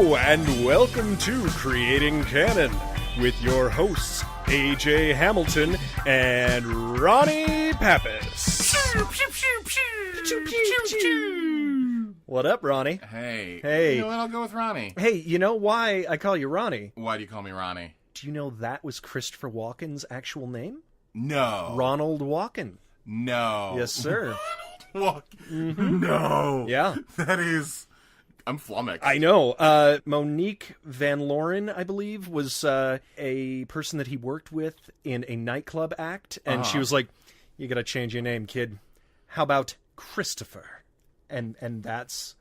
Hello, and welcome to Creating Canon with your hosts, AJ Hamilton and Ronnie Pappas. What up, Ronnie? Hey. You know what? I'll go with Ronnie. Hey, you know why I call you Ronnie? Why do you call me Ronnie? Do you know that was Christopher Walken's actual name? No. Ronald Walken. No. Yes, sir. Walken. Mm-hmm. No. Yeah. That is... I'm flummoxed. I know. Monique Van Loren, I believe, was a person that he worked with in a nightclub act, and she was like, "You gotta change your name, kid. How about Christopher?" And that's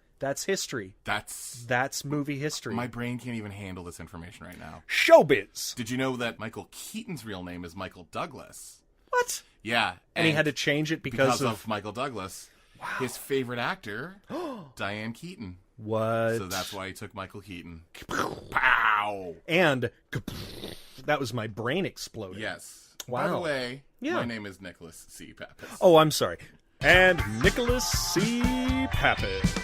history. That's movie history. My brain can't even handle this information right now. Showbiz. Did you know that Michael Keaton's real name is Michael Douglas? What? Yeah. And he had to change it because of Michael Douglas. Wow. His favorite actor, Diane Keaton. What? So that's why he took Michael Keaton. Pow! And that was my brain exploding. Yes. Wow. By the way, my name is Nicholas C. Pappas. Oh, I'm sorry. And Nicholas C. Pappas.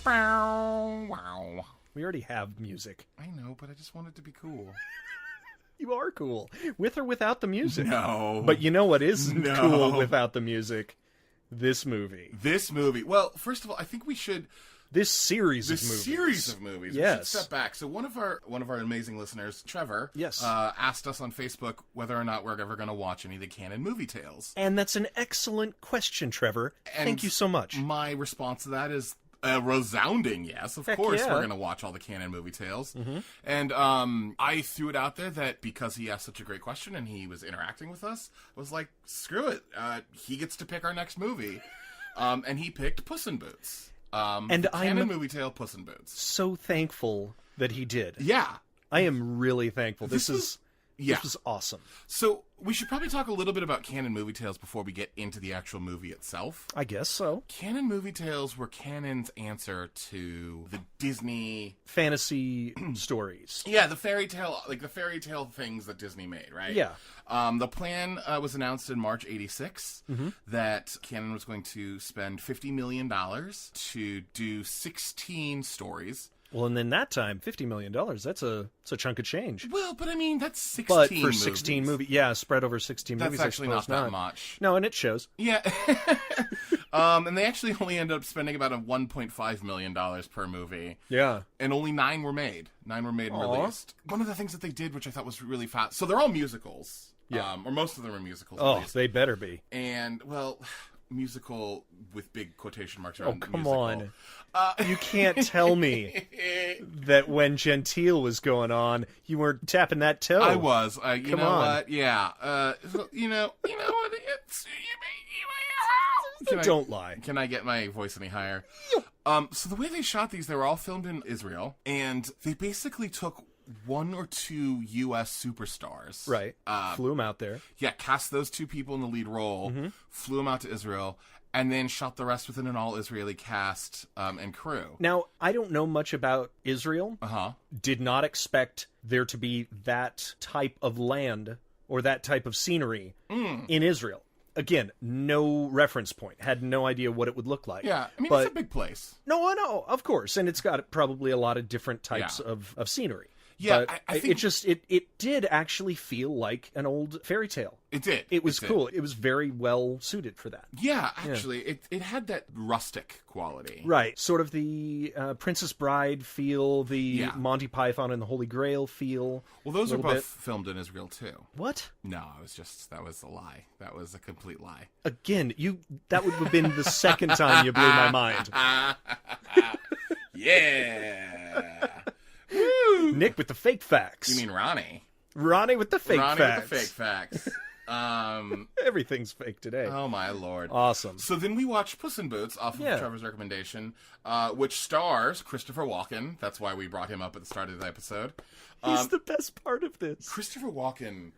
Wow. We already have music. I know, but I just want it to be cool. You are cool. With or without the music. No. But you know what is cool without the music? This movie. Well, first of all, I think we should... This series of movies. Yes. We should step back. So one of our amazing listeners, Trevor, asked us on Facebook whether or not we're ever going to watch any of the Canon movie tales. And that's an excellent question, Trevor. Thank you so much. My response to that is a resounding yes. Of course we're going to watch all the Canon movie tales. Mm-hmm. And I threw it out there that because he asked such a great question and he was interacting with us, I was like, screw it. He gets to pick our next movie. And he picked Puss in Boots. And Canon movie tale, Puss in Boots. So thankful that he did. Yeah. I am really thankful. This was awesome. So we should probably talk a little bit about Canon movie tales before we get into the actual movie itself. I guess so. Canon movie tales were Canon's answer to the Disney fantasy stories. Yeah, the fairy tale things that Disney made, right? Yeah. The plan was announced in March '86 that Canon was going to spend $50 million to do 16 stories. Well, and in that time, $50 million, that's a chunk of change. Well, but I mean, that's 16 But for movies. 16 movies, yeah, spread over 16 movies, That's actually not that much. No, and it shows. Yeah. And they actually only ended up spending about $1.5 million per movie. Yeah. And only 9 were made. 9 were made and released. One of the things that they did, which I thought was really fast, so they're all musicals. Yeah. Or most of them are musicals. Oh, they better be. And, well... musical with big quotation marks around musical. On. You can't tell me that when Gentile was going on, you weren't tapping that toe. I was. You know on. What? Yeah. You know what? Don't lie. Can I get my voice any higher? So the way they shot these, they were all filmed in Israel, and they basically took 1 or 2 U.S. superstars. Right. Flew them out there. Yeah, cast those 2 people in the lead role, flew them out to Israel, and then shot the rest within an all-Israeli cast and crew. Now, I don't know much about Israel. Did not expect there to be that type of land or that type of scenery in Israel. Again, no reference point. Had no idea what it would look like. Yeah, I mean, it's a big place. No, I know, of course. And it's got probably a lot of different types of scenery. Yeah, but I think it did actually feel like an old fairy tale. It did. It was cool. It was very well suited for that. Yeah, actually, it had that rustic quality. Right. Sort of the Princess Bride feel, the Monty Python and the Holy Grail feel. Well, those are both filmed in Israel, too. What? No, that was a lie. That was a complete lie. Again, that would have been the second time you blew my mind. Yeah. Woo! Nick with the fake facts. You mean Ronnie? Ronnie with the fake facts. Ronnie with the fake facts. Everyth's fake today. Oh, my Lord. Awesome. So then we watched Puss in Boots off of Trevor's recommendation, which stars Christopher Walken. That's why we brought him up at the start of the episode. He's the best part of this. Christopher Walken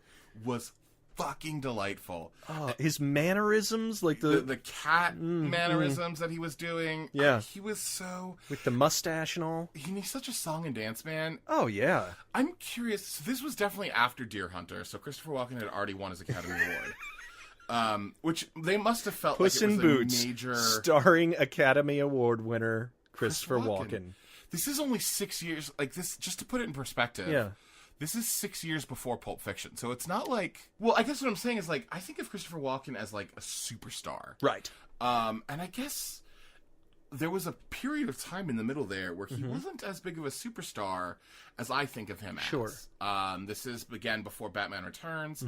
was fucking delightful. His mannerisms, like the cat mannerisms that he was doing. Yeah. He was so... with the mustache and all. He's such a song and dance man. Oh, yeah. I'm curious. So this was definitely after Deer Hunter, so Christopher Walken had already won his Academy Award. Which they must have felt Puss like it in was Boots, a major... starring Academy Award winner Christopher Walken. This is only 6 years, like this, just to put it in perspective. Yeah. This is 6 years before Pulp Fiction. So it's not like, well, I guess what I'm saying is like, I think of Christopher Walken as like a superstar. Right. And I guess there was a period of time in the middle there where he wasn't as big of a superstar as I think of him as. Sure. This is, again, before Batman Returns.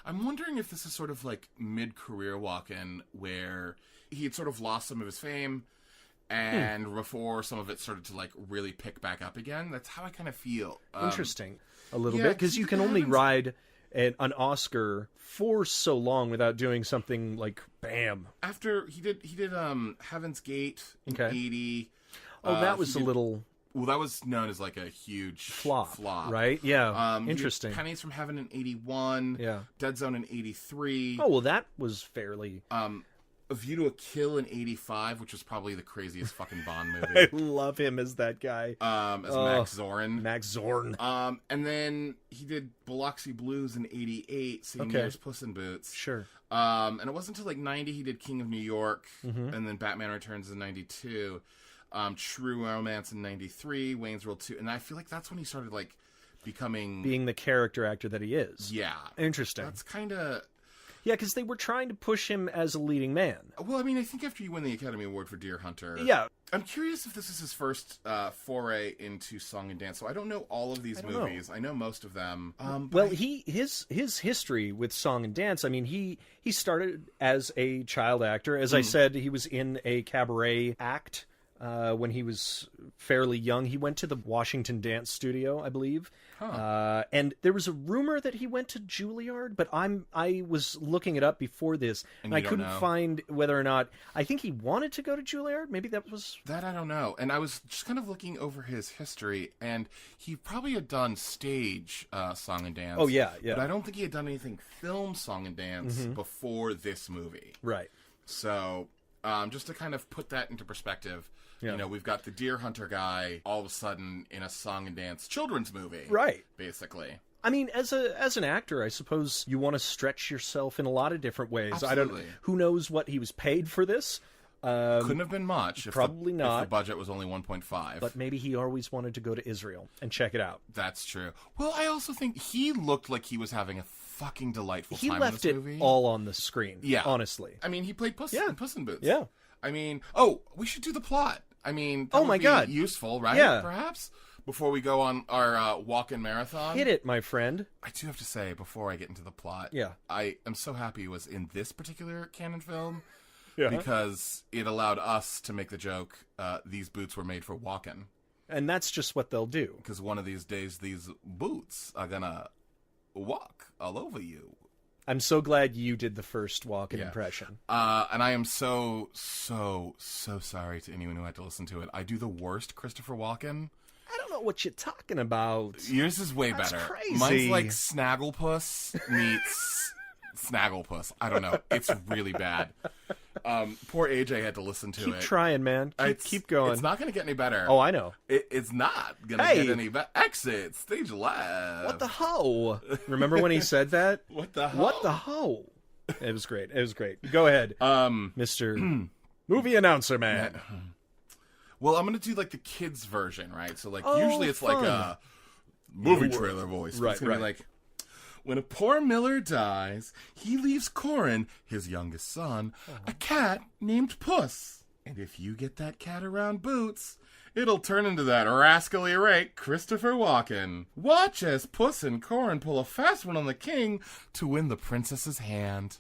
I'm wondering if this is sort of like mid-career Walken where he had sort of lost some of his fame and before some of it started to like really pick back up again. That's how I kind of feel. Interesting. A little bit, because you can only ride an Oscar for so long without doing something like bam. After he did Heaven's Gate in 80. Oh, that was a little... Well, that was known as like a huge flop. Right? Yeah. Interesting. Pennies from Heaven in 81. Yeah. Dead Zone in 83. Oh, well, that was fairly... A View to a Kill in 85, which was probably the craziest fucking Bond movie. I love him as that guy. As Max Zorn. Max Zorn. And then he did Biloxi Blues in 88, same year as Puss in Boots. Sure. And it wasn't until like 90 he did King of New York, and then Batman Returns in 92. True Romance in 93, Wayne's World 2. And I feel like that's when he started like being the character actor that he is. Yeah. Interesting. That's kind of... Yeah, because they were trying to push him as a leading man. Well, I mean, I think after you win the Academy Award for Deer Hunter... Yeah. I'm curious if this is his first foray into song and dance. So I don't know all of these movies. I know most of them. Well, his history with song and dance, I mean, he started as a child actor. As I said, he was in a cabaret act when he was fairly young. He went to the Washington Dance Studio, I believe. And there was a rumor that he went to Juilliard, but I was looking it up before this, and I couldn't find whether or not... I think he wanted to go to Juilliard. Maybe that was... That I don't know. And I was just kind of looking over his history, and he probably had done stage song and dance. Oh, yeah. But I don't think he had done anything film song and dance before this movie. Right. So, just to kind of put that into perspective... Yeah. You know, we've got the Deer Hunter guy all of a sudden in a song and dance children's movie. Right. Basically. I mean, as an actor, I suppose you want to stretch yourself in a lot of different ways. Absolutely. Who knows what he was paid for this? Couldn't have been much. Probably not. If the budget was only 1.5. But maybe he always wanted to go to Israel and check it out. That's true. Well, I also think he looked like he was having a fucking delightful time in this movie. He left it all on the screen. Yeah. Honestly. I mean, he played Puss in Puss in Boots. Yeah. I mean, we should do the plot. I mean, that would be useful, right? Yeah. Perhaps? Before we go on our walk-in marathon. Hit it, my friend. I do have to say, before I get into the plot, yeah, I am so happy it was in this particular Cannon film because it allowed us to make the joke, these boots were made for walking. And that's just what they'll do. Because one of these days, these boots are gonna walk all over you. I'm so glad you did the first walk-in impression. And I am so sorry to anyone who had to listen to it. I do the worst Christopher Walken. I don't know what you're talking about. Yours is way That's better. Crazy. Mine's like Snagglepuss meets Snagglepuss. I don't know. It's really bad. Poor AJ had to listen to it. Keep trying, man. Keep going. It's not going to get any better. Oh, I know. It's not going to get any better. Exit. Stage left. What the ho? Remember when he said that? What the ho? What the ho? It was great. It was great. Go ahead, Mr. Movie Announcer Man. Well, I'm going to do like the kids version, right? So like usually it's like a movie trailer voice. Right, it's going to be like, when a poor miller dies, he leaves Corin, his youngest son, a cat named Puss. And if you get that cat around Boots, it'll turn into that rascally rake, Christopher Walken. Watch as Puss and Corin pull a fast one on the king to win the princess's hand.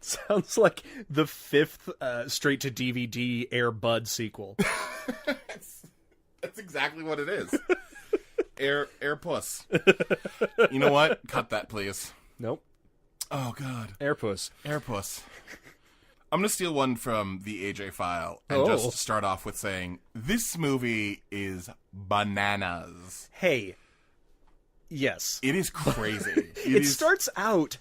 Sounds like the 5th straight-to-DVD Air Bud sequel. That's exactly what it is. Air Puss. You know what? Cut that, please. Nope. Oh, God. Air Puss. Air Puss. I'm going to steal one from the AJ file and just start off with saying, this movie is bananas. Hey. Yes. It is crazy. It starts out...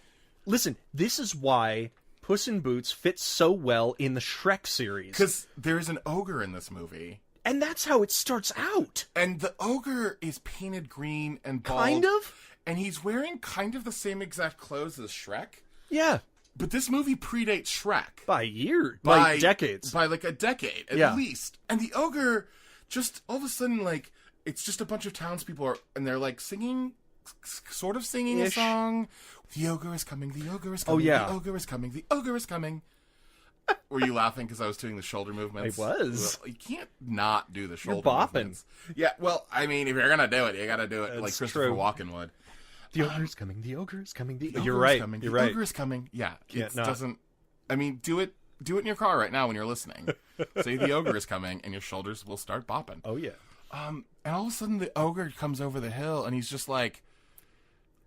Listen, this is why Puss in Boots fits so well in the Shrek series. Because there's an ogre in this movie. And that's how it starts out. And the ogre is painted green and bald. Kind of? And he's wearing kind of the same exact clothes as Shrek. Yeah. But this movie predates Shrek. By years. By decades. By like a decade, at least. And the ogre, just all of a sudden, like, it's just a bunch of townspeople, and they're like singing, sort of singing a song. The ogre is coming, the ogre is coming, the ogre is coming, the ogre is coming. Were you laughing because I was doing the shoulder movements? I was. Well, you can't not do the shoulder You're bopping. movements. Yeah, well, I mean, if you're going to do it, you got to do it That's like Christopher true. Walken would. The ogre is coming, the ogre is coming, The You're ogre right, is coming, you're the right. ogre is coming. Yeah, it no. doesn't... I mean, do it in your car right now when you're listening. Say the ogre is coming, and your shoulders will start bopping. Oh, yeah. And all of a sudden, the ogre comes over the hill, and he's just like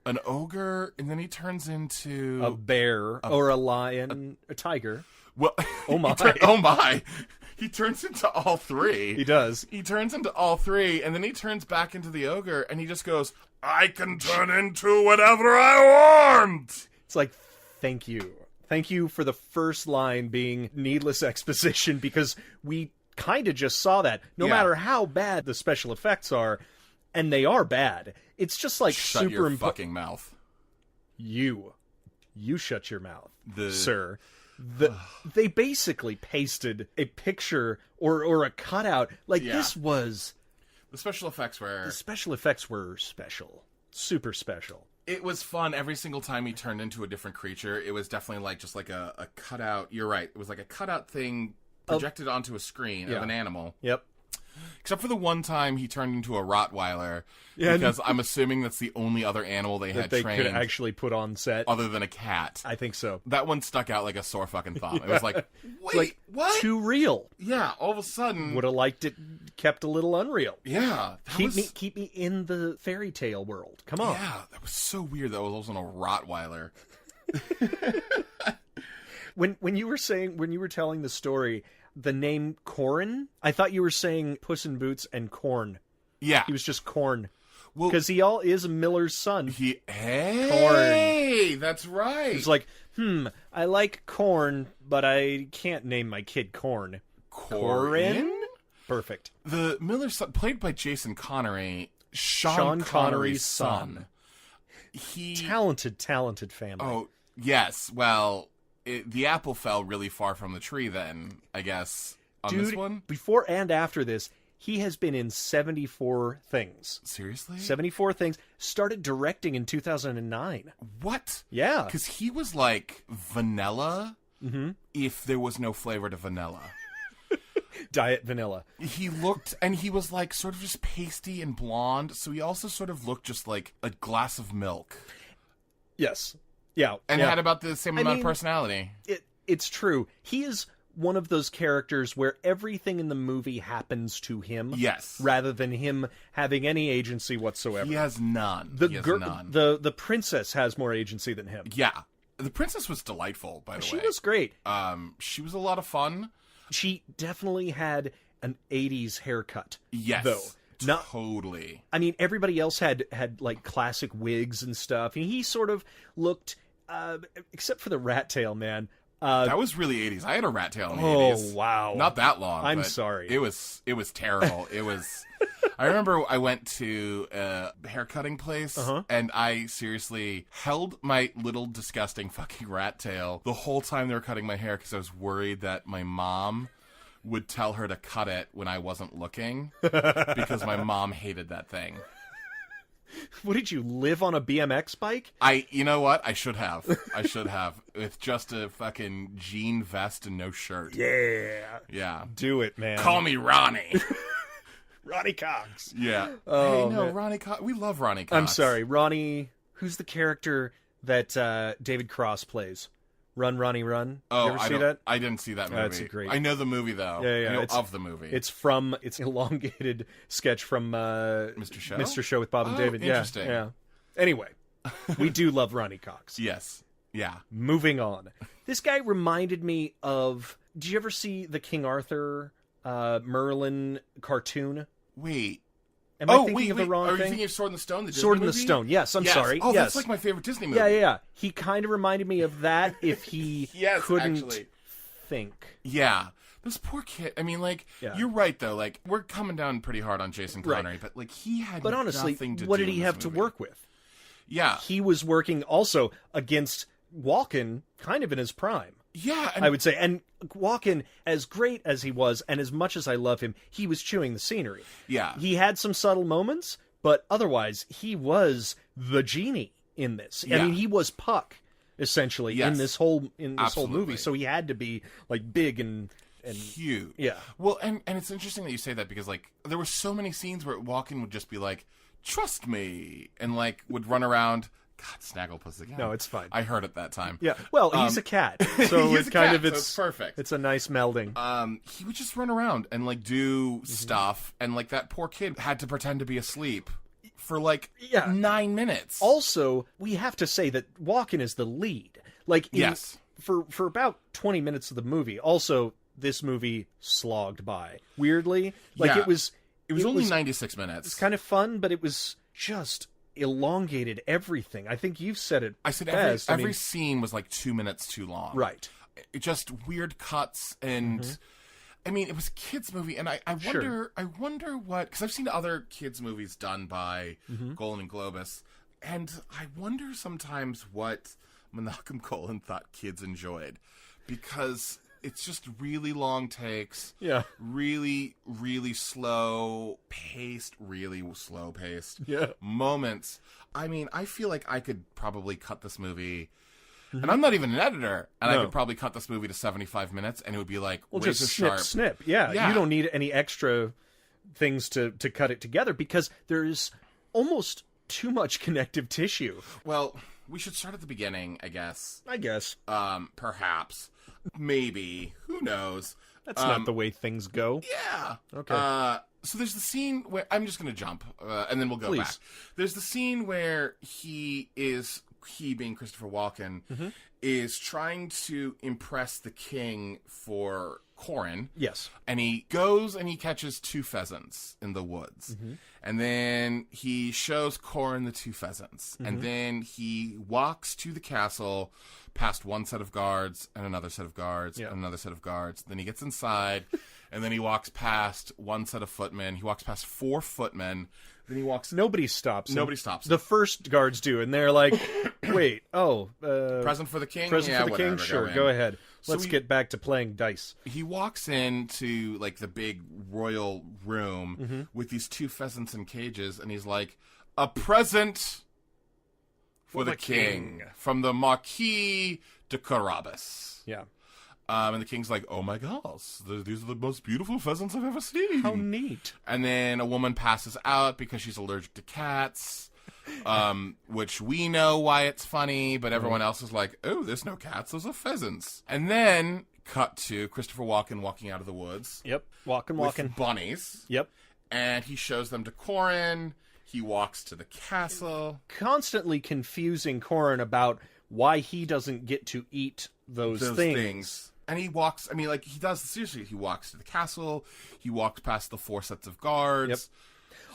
an ogre, and then he turns into... A bear, or a lion, a tiger. Well, oh my. Oh my. He turns into all three. He does. He turns into all three, and then he turns back into the ogre, and he just goes, I can turn into whatever I want! It's like, thank you. Thank you for the first line being needless exposition, because we kind of just saw that. No matter how bad the special effects are, and they are bad, it's just like Shut your fucking mouth. You shut your mouth, sir. They basically pasted a picture or a cutout. Like, this was... The special effects were special. Super special. It was fun every single time he turned into a different creature. It was definitely like just like a cutout. You're right. It was like a cutout thing projected onto a screen of an animal. Yep. Except for the one time he turned into a Rottweiler, because I'm assuming that's the only other animal they had they trained could actually put on set, other than a cat. I think so. That one stuck out like a sore fucking thumb. It was like, wait, what? Too real. Yeah, all of a sudden, would have liked it kept a little unreal. Yeah, keep me in the fairy tale world. Come on. Yeah, that was so weird. That was also a Rottweiler. When you were telling the story, the name Corn, I thought you were saying Puss in Boots and Corn. Yeah. He was just Corn. Well, because he is a miller's son. Hey, that's right. He's like, I like corn, but I can't name my kid Corn. Corin? Perfect. The miller's son, played by Jason Connery, Sean Connery's son. Talented family. Oh, yes. Well... the apple fell really far from the tree then, I guess, on this one. Before and after this, he has been in 74 things. Seriously? 74 things. Started directing in 2009. What? Yeah. Because he was like vanilla if there was no flavor to vanilla. Diet vanilla. He looked, and he was like sort of just pasty and blonde, so he also sort of looked just like a glass of milk. Yes. Yeah. And had about the same amount of personality. It's true. He is one of those characters where everything in the movie happens to him. Yes. Rather than him having any agency whatsoever. He has none. The princess has more agency than him. Yeah. The princess was delightful, by the way. She was great. She was a lot of fun. She definitely had an 80s haircut. Yes. Though. Totally. I mean, everybody else had like classic wigs and stuff. And he sort of looked, except for the rat tail, man. That was really 80s. I had a rat tail in the 80s. Oh, wow. Not that long. I'm sorry. It was terrible. It was... I remember I went to a haircutting place, and I seriously held my little disgusting fucking rat tail the whole time they were cutting my hair because I was worried that my mom would tell her to cut it when I wasn't looking because my mom hated that thing. What did you live on a BMX bike? You know what? I should have. With just a fucking jean vest and no shirt. Yeah. Yeah. Do it, man. Call me Ronnie. Ronnie Cox. Yeah. Oh, hey, no, man. Ronnie Cox. We love Ronnie Cox. I'm sorry. Ronnie, who's the character that David Cross plays? Run, Ronnie, Run. Oh, you ever see that? I didn't see that movie. That's great. I know the movie, though. Yeah. I know of the movie. It's an elongated sketch from Mr. Show? Mr. Show with Bob and David. Interesting. Yeah. Anyway, we do love Ronnie Cox. Yes. Yeah. Moving on. This guy reminded me of... Did you ever see the King Arthur Merlin cartoon? Wait. Am I thinking of the wrong thing? Are you thing? thinking of Sword in the Stone? The Disney Sword in the movie? Stone. Yes, I'm sorry. Oh, yes. that's like my favorite Disney movie. Yeah. He kind of reminded me of that if he couldn't think. Yeah. This poor kid. I mean, like, you're right, though. Like, we're coming down pretty hard on Jason Connery, but, like, he had But honestly, nothing to what do did he in have this to movie. work with? Yeah. He was working also against Walken kind of in his prime. Yeah, I would say. And Walken, as great as he was, and as much as I love him, he was chewing the scenery. Yeah. He had some subtle moments, but otherwise, he was the genie in this. I mean, he was Puck, essentially, in this whole movie. So he had to be, like, big and huge. Yeah. Well, and it's interesting that you say that, because, like, there were so many scenes where Walken would just be like, trust me, and, like, would run around. God, Snagglepuss again. No, it's fine. I heard it that time. Yeah. Well, he's a cat, so it's kind of it's perfect. It's a nice melding. He would just run around and like do stuff, and like that poor kid had to pretend to be asleep for like 9 minutes. Also, we have to say that Walken is the lead. Like, for about 20 minutes of the movie. Also, this movie slogged by weirdly. Like it was only 96 minutes. It's kind of fun, but it was just elongated everything. I think you've said it. I said best. every scene was like 2 minutes too long. Right. It just weird cuts, and I mean, it was a kids movie, and I wonder what, because I've seen other kids movies done by Golan and Globus, and I wonder sometimes what Menachem Golan thought kids enjoyed, because it's just really long takes. Yeah. Really, really slow paced moments. I mean, I feel like I could probably cut this movie, and I'm not even an editor, and I could probably cut this movie to 75 minutes, and it would be like, just sharp. snip. Yeah. You don't need any extra things to cut it together, because there's almost too much connective tissue. Well, we should start at the beginning, I guess. Perhaps. Maybe. Who knows? That's not the way things go. Yeah. Okay. So there's the scene where... I'm just going to jump, and then we'll go back. There's the scene where he being Christopher Walken, is trying to impress the king for Corin. Yes. And he goes and he catches 2 pheasants in the woods. And then he shows Corin the 2 pheasants. And then he walks to the castle past one set of guards and another set of guards and another set of guards. Then he gets inside, and then he walks past one set of footmen. He walks past 4 footmen. Then he walks... Nobody stops him. Nobody stops him. The first guards do, and they're like, wait, present for the king? Present for the king? Sure, go ahead. Let's get back to playing dice. He walks into, like, the big royal room with these 2 pheasants in cages, and he's like, a present for the king from the Marquis de Carabas. Yeah. And the king's like, oh my gosh, these are the most beautiful pheasants I've ever seen. How neat. And then a woman passes out because she's allergic to cats, which we know why it's funny, but everyone else is like, oh, there's no cats, those are pheasants. And then, cut to Christopher Walken walking out of the woods. Yep, walking. With bunnies. Yep. And he shows them to Corin. He walks to the castle. Constantly confusing Corin about why he doesn't get to eat those things. And he walks, I mean, like, he does, seriously, he walks to the castle, he walks past the 4 sets of guards,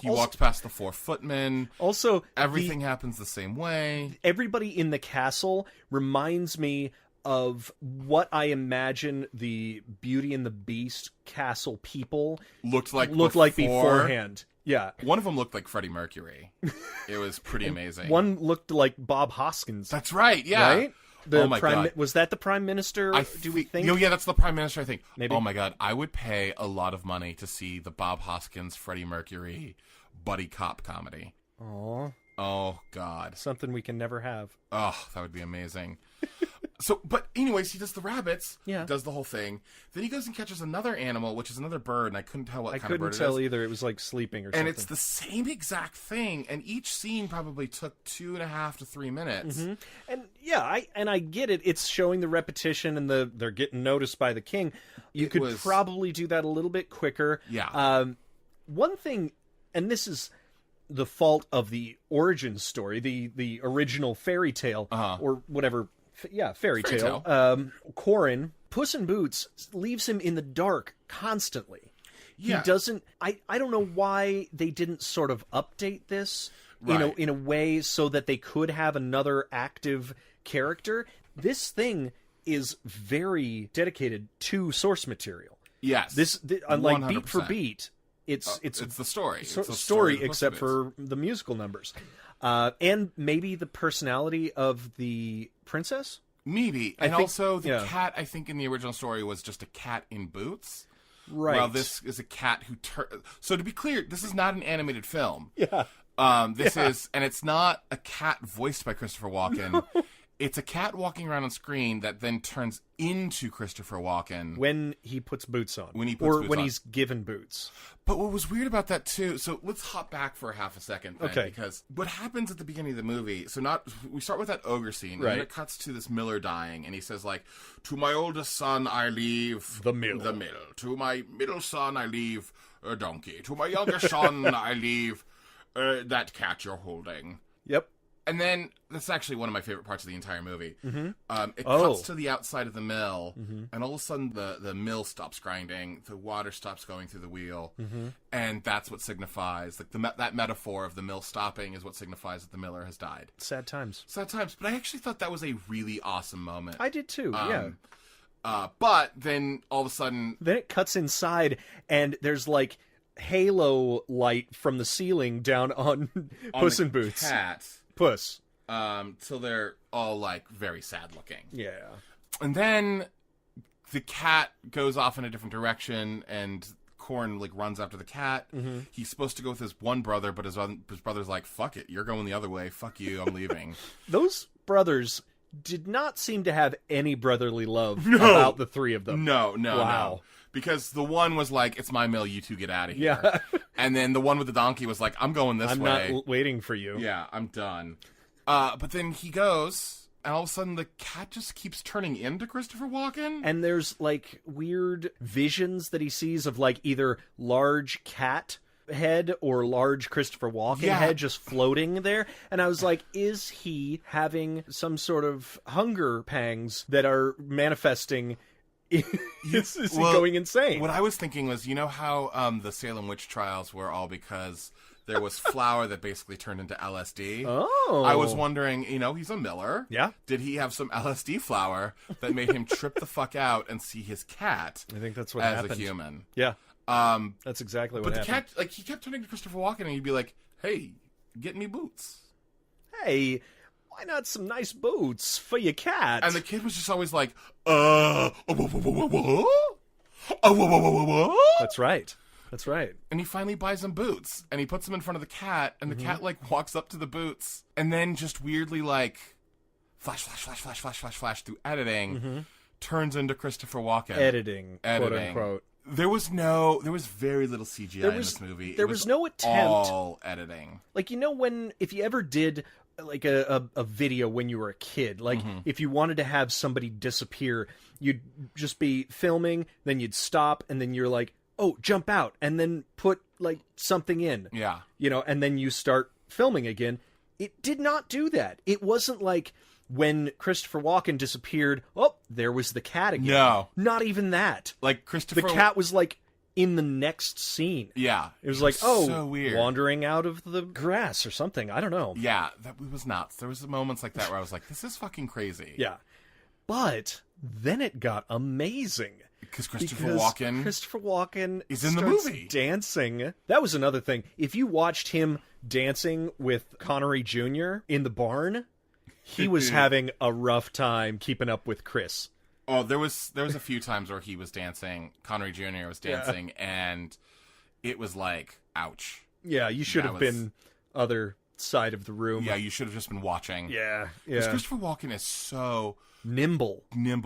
he walks past the 4 footmen. Also, everything happens the same way. Everybody in the castle reminds me of what I imagine the Beauty and the Beast castle people looked like beforehand. Yeah. One of them looked like Freddie Mercury. It was pretty amazing. One looked like Bob Hoskins. That's right, yeah. Right? Oh my God. Was that the Prime Minister, do we think? Yeah, that's the Prime Minister, I think. Maybe. Oh my God, I would pay a lot of money to see the Bob Hoskins, Freddie Mercury buddy cop comedy. Aww. Oh, God. Something we can never have. Oh, that would be amazing. But anyways, he does the rabbits, does the whole thing. Then he goes and catches another animal, which is another bird, and I couldn't tell what kind of bird it is. I couldn't tell either. It was like sleeping or something. And it's the same exact thing, and each scene probably took 2.5 to 3 minutes. And yeah, I get it. It's showing the repetition, and they're getting noticed by the king. You could probably do that a little bit quicker. Yeah. One thing, and this is the fault of the origin story, the original fairy tale, or whatever. Fairy tale. Corin, Puss in Boots, leaves him in the dark constantly. Yeah. He doesn't... I don't know why they didn't sort of update this in a way so that they could have another active character. This thing is very dedicated to source material. Yes. Unlike 100%. Beat for beat, it's the story. It's the story except for the musical numbers. And maybe the personality of the princess? Maybe. And also, the cat, I think, in the original story was just a cat in boots. Right. Well, this is a cat who... So, to be clear, this is not an animated film. Yeah. This is... And it's not a cat voiced by Christopher Walken. It's a cat walking around on screen that then turns into Christopher Walken. When he puts boots on. When he puts boots on. He's given boots. But what was weird about that, too... So, let's hop back for half a second, then, okay. Because what happens at the beginning of the movie... we start with that ogre scene, and then it cuts to this miller dying, and he says, like, to my oldest son I leave... The mill. To my middle son I leave a donkey. To my younger son I leave that cat you're holding. Yep. And then, that's actually one of my favorite parts of the entire movie. Mm-hmm. It cuts to the outside of the mill, and all of a sudden the mill stops grinding, the water stops going through the wheel, and that's what signifies, like that metaphor of the mill stopping is what signifies that the miller has died. Sad times. Sad times. But I actually thought that was a really awesome moment. I did too, yeah. But then, all of a sudden... Then it cuts inside, and there's, like, halo light from the ceiling down on Puss in Boots. Cat. Puss. So they're all, like, very sad looking. Yeah. And then the cat goes off in a different direction, and Corn, like, runs after the cat. He's supposed to go with his one brother, but his brother's like, fuck it, you're going the other way. Fuck you, I'm leaving. Those brothers did not seem to have any brotherly love about the three of them. No. Wow. Because the one was like, it's my mill, you two get out of here. Yeah. And then the one with the donkey was like, I'm going this way. I'm not waiting for you. Yeah, I'm done. But then he goes, and all of a sudden the cat just keeps turning into Christopher Walken. And there's, like, weird visions that he sees of, like, either large cat head or large Christopher Walken head just floating there. And I was like, is he having some sort of hunger pangs that are manifesting... Is he going insane? What I was thinking was, you know how the Salem witch trials were all because there was flour that basically turned into LSD? Oh. I was wondering, he's a miller. Yeah. Did he have some LSD flour that made him trip the fuck out and see his cat I think that's what as happened. a human? Yeah. That's exactly what happened. But the cat, like, he kept turning to Christopher Walken and he'd be like, hey, get me boots. Hey, why not some nice boots for your cat? And the kid was just always like, That's right. That's right. And he finally buys him boots, and he puts them in front of the cat, and the cat, like, walks up to the boots, and then just weirdly, like, flash through editing, turns into Christopher Walken. Editing. Quote unquote. There was very little CGI in this movie. There was no attempt. All editing. Like, if you ever did like a video when you were a kid, like if you wanted to have somebody disappear, you'd just be filming, then you'd stop, and then you're like, oh, jump out, and then put like something in. Yeah. And then you start filming again. It did not do that. It wasn't like when Christopher Walken disappeared, oh, there was the cat again. No. Not even that. Like The cat was like in the next scene. Yeah. It was like, oh, so weird. Wandering out of the grass or something. I don't know. Yeah, that was nuts. There was moments like that where I was like, this is fucking crazy. Yeah. But then it got amazing. Because Christopher Walken is in the movie. Dancing. That was another thing. If you watched him dancing with Connery Jr. in the barn, he was having a rough time keeping up with Chris. Oh, there was a few times where he was dancing, Connery Jr. was dancing, and it was like, ouch. Yeah, you should have been other side of the room. Yeah, you should have just been watching. Yeah. Because Christopher Walken is so... Nimble.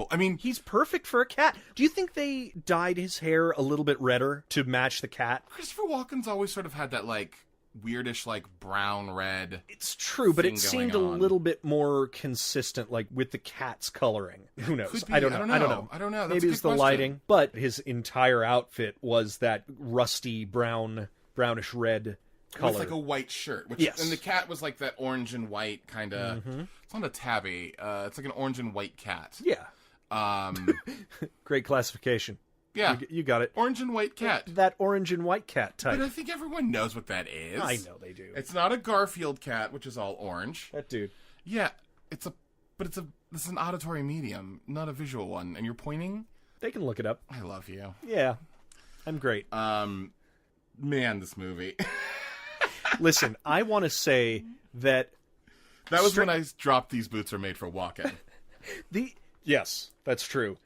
I mean... He's perfect for a cat. Do you think they dyed his hair a little bit redder to match the cat? Christopher Walken's always sort of had that, like, weirdish, like, brown-red... It's true, but it seemed a little bit more consistent, like, with the cat's coloring. Who knows? Could be. I don't know. That's Maybe it's the lighting. But his entire outfit was that rusty brownish red color. With, like, a white shirt. Yes. And the cat was, like, that orange and white kind of... It's not a tabby. It's like an orange and white cat. Yeah. Great classification. Yeah. You got it. Orange and white cat. That orange and white cat type. But I think everyone knows what that is. I know they do. It's not a Garfield cat, which is all orange. That dude. Yeah. This is an auditory medium, not a visual one. And you're pointing? They can look it up. I love you. Yeah. I'm great. Man, this movie. Listen, I want to say that... That was when I dropped These Boots Are Made for Walking. Yes, that's true.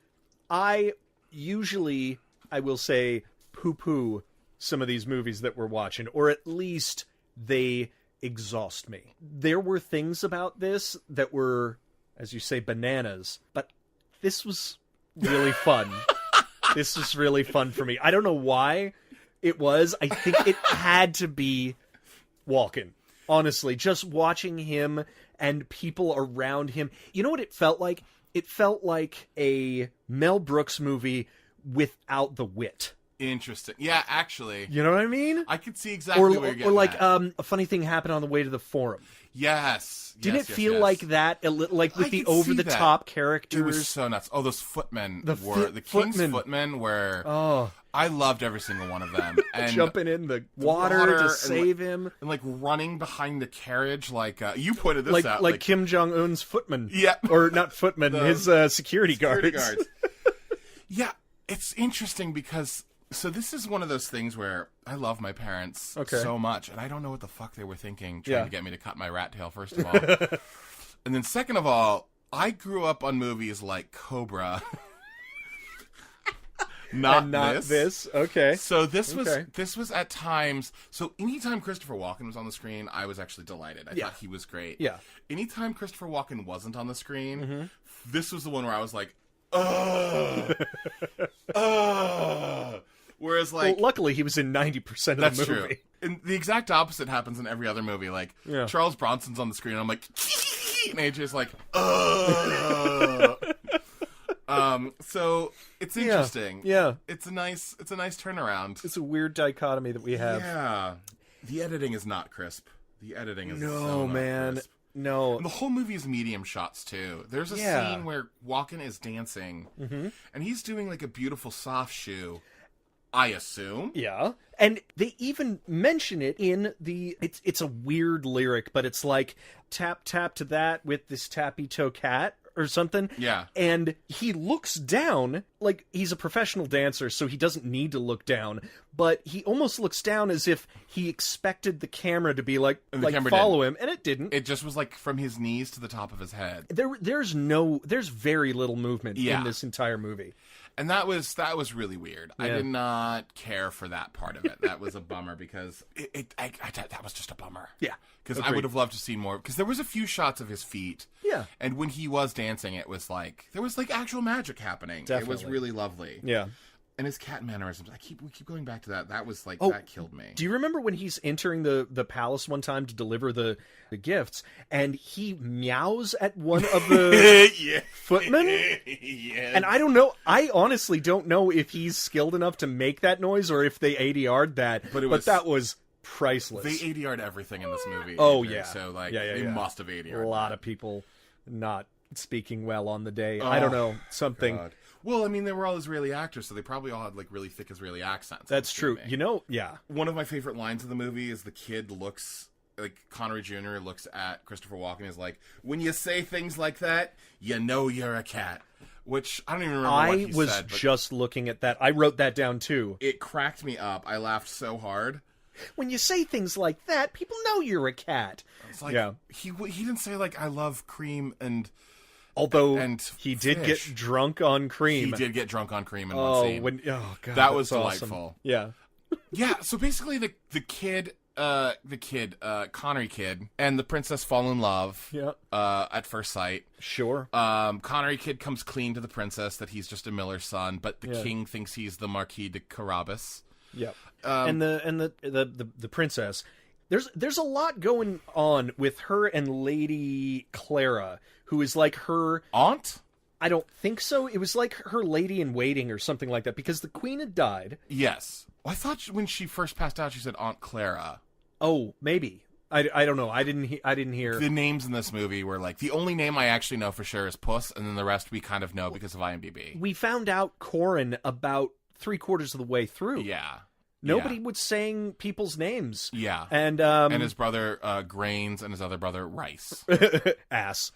I will say, poo-poo some of these movies that we're watching, or at least they exhaust me. There were things about this that were, as you say, bananas, but this was really fun. This was really fun for me. I don't know why it was. I think it had to be Walken. Honestly, just watching him and people around him. You know what it felt like? It felt like a Mel Brooks movie without the wit. Interesting. Yeah, actually. You know what I mean? I could see exactly where you're getting Or like at. a funny thing happened on the way to the forum. Yes. Didn't it feel like that? Like with the over-the-top characters? It was so nuts. Oh, those footmen the King's footmen. Footmen were... Oh. I loved every single one of them. And jumping in the water to save him. And like running behind the carriage like... you pointed this out. Like Kim Jong-un's footman. Yeah. Or not footman, his security guards. Yeah, it's interesting because... So this is one of those things where I love my parents so much, and I don't know what the fuck they were thinking trying to get me to cut my rat tail, first of all. And then second of all, I grew up on movies like Cobra. Not this. Okay. So this was at times... So anytime Christopher Walken was on the screen, I was actually delighted. I thought he was great. Yeah. Anytime Christopher Walken wasn't on the screen, this was the one where I was like, ugh. Ugh. Whereas, like... Well, luckily, he was in 90% of the movie. That's true. And the exact opposite happens in every other movie. Like, Charles Bronson's on the screen, and I'm like... And AJ's like... Ugh. So, it's interesting. Yeah. It's a nice turnaround. It's a weird dichotomy that we have. Yeah. The editing is not crisp. The editing is so not crisp. No. And the whole movie is medium shots, too. There's a scene where Walken is dancing, and he's doing, like, a beautiful soft shoe... I assume. Yeah. And they even mention it in the... It's a weird lyric, but it's like, tap, tap to that with this tappy toe cat or something. Yeah. And he looks down, like he's a professional dancer, so he doesn't need to look down, but he almost looks down as if he expected the camera to be like follow him, and it didn't. It just was like from his knees to the top of his head. There's very little movement in this entire movie. And that was really weird. Yeah. I did not care for that part of it. That was a bummer because that was just a bummer. Yeah. Because I would have loved to see more. Because there was a few shots of his feet. Yeah. And when he was dancing, it was like, there was like actual magic happening. Definitely. It was really lovely. Yeah. And his cat mannerisms, we keep going back to that. That was like, that killed me. Do you remember when he's entering the palace one time to deliver the gifts, and he meows at one of the footmen? Yeah. And I don't know, I honestly don't know if he's skilled enough to make that noise or if they ADR'd that, but that was priceless. They ADR'd everything in this movie. Oh, yeah. So, like, they must have ADR'd a lot of people not speaking well on the day. I don't know, something... God. Well, I mean, they were all Israeli actors, so they probably all had, like, really thick Israeli accents. That's true. You know, yeah. One of my favorite lines of the movie is the kid looks, like, Connery Jr. looks at Christopher Walken and is like, when you say things like that, you know you're a cat. Which, I don't even remember what he said. I was just looking at that. I wrote that down, too. It cracked me up. I laughed so hard. When you say things like that, people know you're a cat. It's like, he didn't say, like, I love cream and... Although he did get drunk on cream. He did get drunk on cream in one scene. God, that was awesome. delightful. Yeah. Yeah, so basically the kid, Connery kid, and the princess fall in love at first sight. Sure. Connery kid comes clean to the princess that he's just a miller's son, but the king thinks he's the Marquis de Carabas. Yep. And the princess... There's a lot going on with her and Lady Clara, who is like her... Aunt? I don't think so. It was like her lady in waiting or something like that, because the queen had died. Yes. Well, I thought when she first passed out, she said Aunt Clara. Oh, maybe. I don't know. I didn't hear... The names in this movie were like... The only name I actually know for sure is Puss, and then the rest we kind of know because of IMDb. We found out Corin about 3/4 of the way through. Yeah. Nobody was saying people's names. Yeah. And his brother Grains and his other brother Rice. Ass.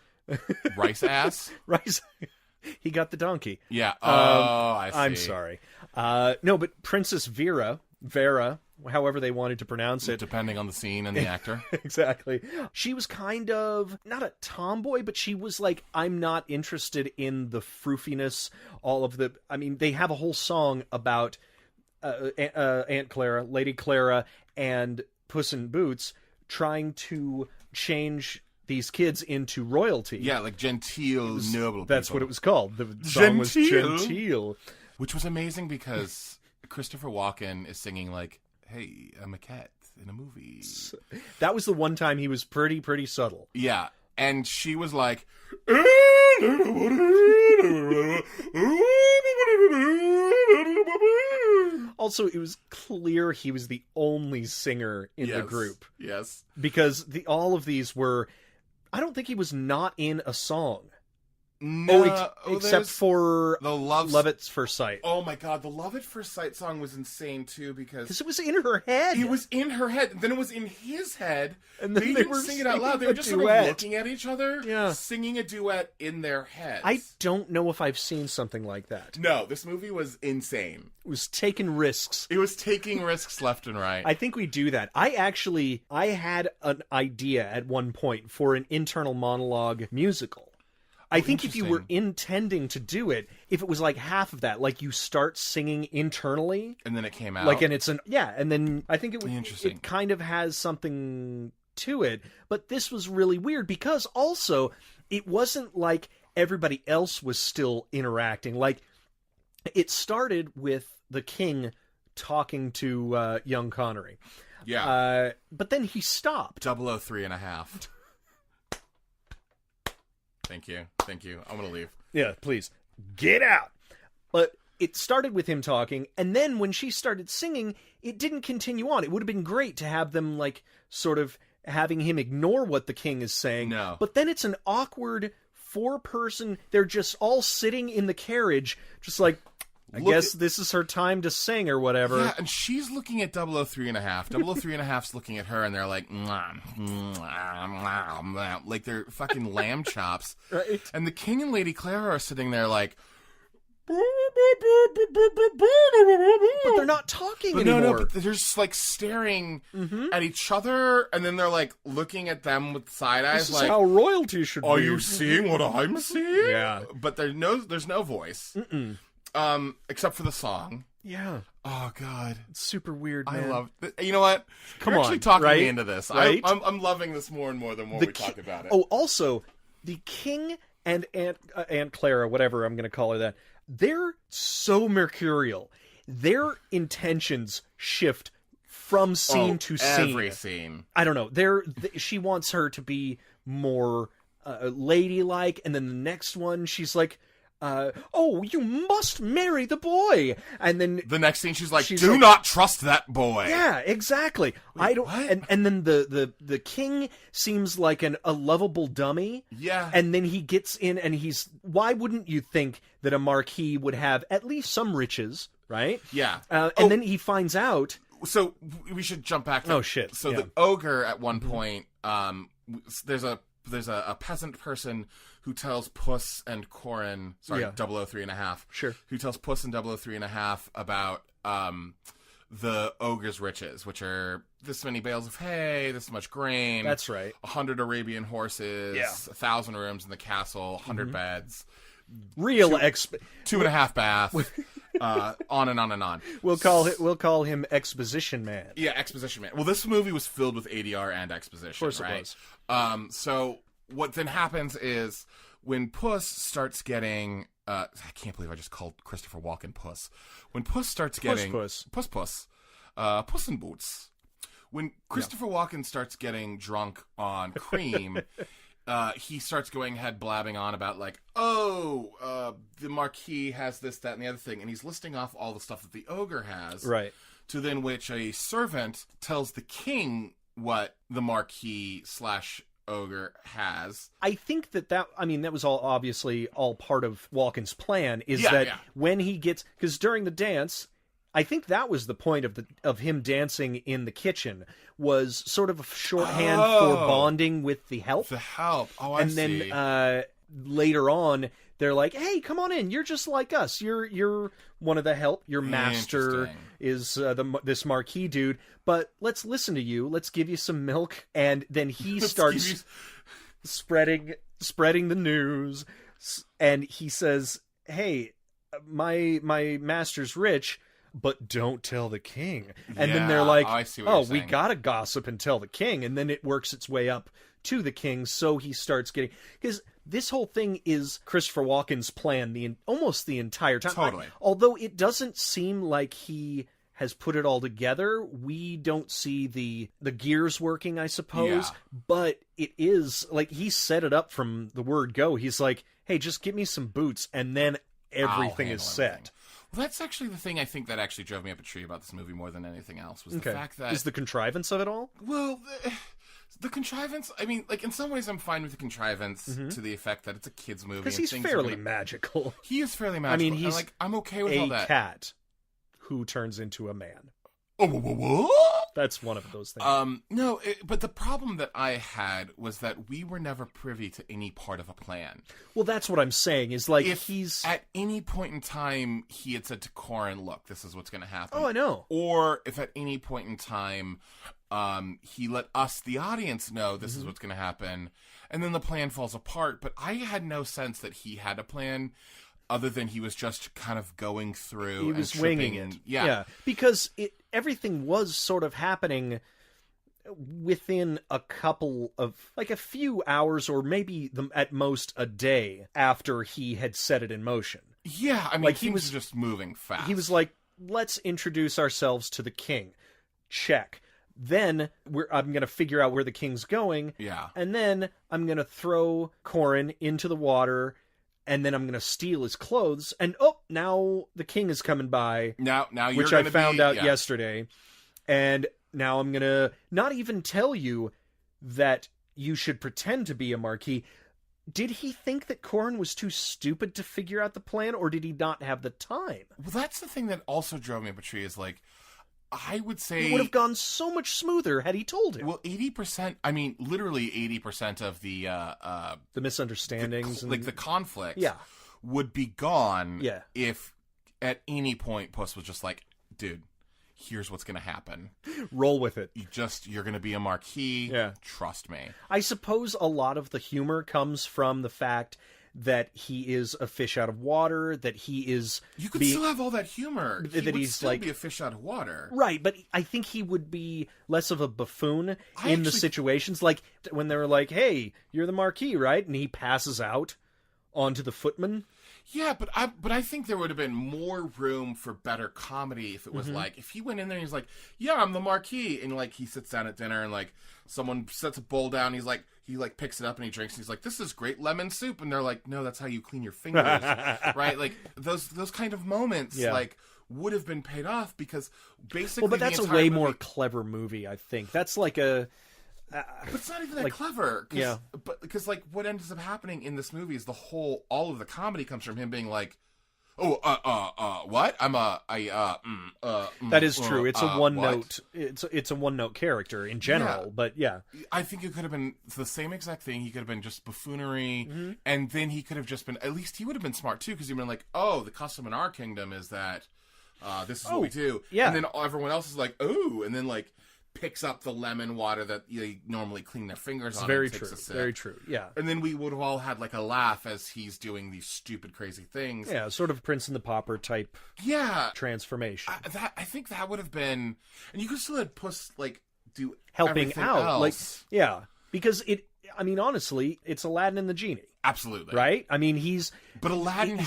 Rice ass? Rice. He got the donkey. Yeah. I see. I'm sorry. No, but Princess Vera, however they wanted to pronounce it. Depending on the scene and the actor. Exactly. She was kind of, not a tomboy, but she was like, I'm not interested in the froofiness, they have a whole song about Aunt Clara, Lady Clara, and Puss in Boots trying to change these kids into royalty. Yeah, like genteel, noble That's people. what it was called. The song was Genteel. Which was amazing because Christopher Walken is singing like, hey, I'm a cat in a movie. That was the one time he was pretty subtle. Yeah, and she was like... Also, it was clear he was the only singer in the group. Yes. Because all of these were... I don't think he was not in a song. No, except for the Love at First Sight. Oh my god, the Love at First Sight song was insane too because it was in her head. It was in her head, then it was in his head, and then they didn't sing it out loud. They were just sort of looking at each other, singing a duet in their heads. I don't know if I've seen something like that. No, this movie was insane. It was taking risks. It was taking risks left and right. I think we do that. I had an idea at one point for an internal monologue musical. I think if you were intending to do it, if it was like half of that, like you start singing internally, and then it came out, like, and it's and then I think it kind of has something to it. But this was really weird because also it wasn't like everybody else was still interacting. Like it started with the king talking to young Connery, but then he stopped. 003.5. Thank you. I'm going to leave. Yeah, please. Get out. But it started with him talking, and then when she started singing, it didn't continue on. It would have been great to have them, like, sort of having him ignore what the king is saying. No. But then it's an awkward four-person... They're just all sitting in the carriage, just like... I guess this is her time to sing or whatever. Yeah, and she's looking at 003.5. 003.5's looking at her, and they're like, like they're fucking lamb chops. Right. And the king and Lady Clara are sitting there like... But they're not talking anymore. No, but they're just like staring at each other, and then they're like looking at them with side eyes. This is like, how royalty should be. Are you seeing what I'm seeing? Yeah. But there's no voice. Except for the song. Yeah. Oh God, it's super weird, man. I love it. You know what? You're actually talking me into this. Right? I'm loving this more and more the more we talk about it. Oh, also, the king and Aunt Clara, whatever I'm going to call her that, they're so mercurial. Their intentions shift from scene to scene. Every scene. I don't know. She wants her to be more ladylike, and then the next one, she's like, oh, you must marry the boy. And then the next scene, she's like, do not trust that boy. Yeah, exactly. Wait, I don't. what? And then the king seems like a lovable dummy. Yeah. And then he gets in, and he's. Why wouldn't you think that a marquis would have at least some riches, right? Yeah. And then he finds out. So we should jump back. Oh shit! So the ogre at one point, there's a peasant person who tells Puss and Corin, 003.5. Sure. Who tells Puss and 003.5 about the ogre's riches, which are this many bales of hay, this much grain. That's right. 100 Arabian horses, 1,000 rooms in the castle, 100 beds. Real 2.5 bath. On and on and on. We'll call him Exposition Man. Yeah, Exposition Man. Well, this movie was filled with ADR and exposition. Of course right? it was. So what then happens is when Puss starts getting... I can't believe I just called Christopher Walken Puss. When Puss starts getting... Puss in Boots. When Christopher Walken starts getting drunk on cream... he starts going ahead blabbing on about like, the Marquis has this, that, and the other thing, and he's listing off all the stuff that the ogre has. Right. To then which a servant tells the king what the Marquis / ogre has. I think that was all obviously all part of Walken's plan. When he gets, because during the dance, I think that was the point of him dancing in the kitchen, was sort of a shorthand for bonding with the help. The help. Oh, I see. And then later on, they're like, hey, come on in. You're just like us. You're one of the help. Your master is this Marquis dude. But let's listen to you. Let's give you some milk. And then he starts spreading the news. And he says, hey, my master's rich, but don't tell the king. And then they're like, we gotta gossip and tell the king. And then it works its way up to the king, so he starts getting... Because this whole thing is Christopher Walken's plan almost the entire time. Totally. Although it doesn't seem like he has put it all together, we don't see the gears working, I suppose. Yeah. But it is, like, he set it up from the word go. He's like, hey, just get me some boots, and then everything is set. Well, that's actually the thing I think that actually drove me up a tree about this movie more than anything else, was the fact that... Is the contrivance of it all? Well... The contrivance, I mean, like, in some ways I'm fine with the contrivance to the effect that it's a kid's movie. Because he's fairly magical. He is fairly magical. I mean, he's I'm okay with all that. A cat who turns into a man. Oh, what? That's one of those things. No, but the problem that I had was that we were never privy to any part of a plan. Well, that's what I'm saying, is like, if at any point in time he had said to Corin, look, this is what's going to happen. Oh, I know. Or if at any point in time he let us, the audience, know this is what's going to happen, and then the plan falls apart. But I had no sense that he had a plan, other than he was just kind of going through. He was winging it. Yeah. Because everything was sort of happening within a couple of, like, a few hours, or maybe at most a day after he had set it in motion. Yeah, I mean, like, he was just moving fast. He was like, let's introduce ourselves to the king. Check. Then I'm going to figure out where the king's going. Yeah. And then I'm going to throw Corin into the water, and then I'm going to steal his clothes. And, now the king is coming by. Now you're which I found out yesterday. And now I'm going to not even tell you that you should pretend to be a Marquis. Did he think that Corin was too stupid to figure out the plan, or did he not have the time? Well, that's the thing that also drove me up a tree, is like, I would say... It would have gone so much smoother had he told him. Well, 80%, I mean, literally 80% of the misunderstandings. The conflict would be gone if at any point Puss was just like, dude, here's what's going to happen. Roll with it. You're going to be a Marquis. Yeah. Trust me. I suppose a lot of the humor comes from the fact that he is a fish out of water, that he is... You could still have all that humor. He would still be a fish out of water. Right, but I think he would be less of a buffoon in the situations. Like, when they were like, hey, you're the Marquis, right? And he passes out onto the footman. Yeah, but I think there would have been more room for better comedy if it was like, if he went in there and he's like, yeah, I'm the Marquis, and like he sits down at dinner and like someone sets a bowl down, he picks it up and he drinks, and he's like, this is great lemon soup, and they're like, no, that's how you clean your fingers. Right? Like those kind of moments like would have been paid off, because basically... Well, but that's a way more clever movie, I think. That's like a... but it's not even that clever. Because like what ends up happening in this movie is all of the comedy comes from him being like, what? That is true. It's a one note. It's a one note character in general, but yeah. I think it could have been the same exact thing. He could have been just buffoonery, and then he could have just been, at least he would have been smart too, because he'd been like, oh, the custom in our kingdom is that this is what we do. Yeah. And then everyone else is like, oh, and then like picks up the lemon water that they normally clean their fingers on. Very true. Very true. Yeah. And then we would have all had like a laugh as he's doing these stupid, crazy things. Yeah, sort of Prince and the Pauper type. Transformation. I think that would have been, and you could still have Puss like do helping out, else. Like because I mean, honestly, it's Aladdin and the Genie. Absolutely. Right? I mean, But Aladdin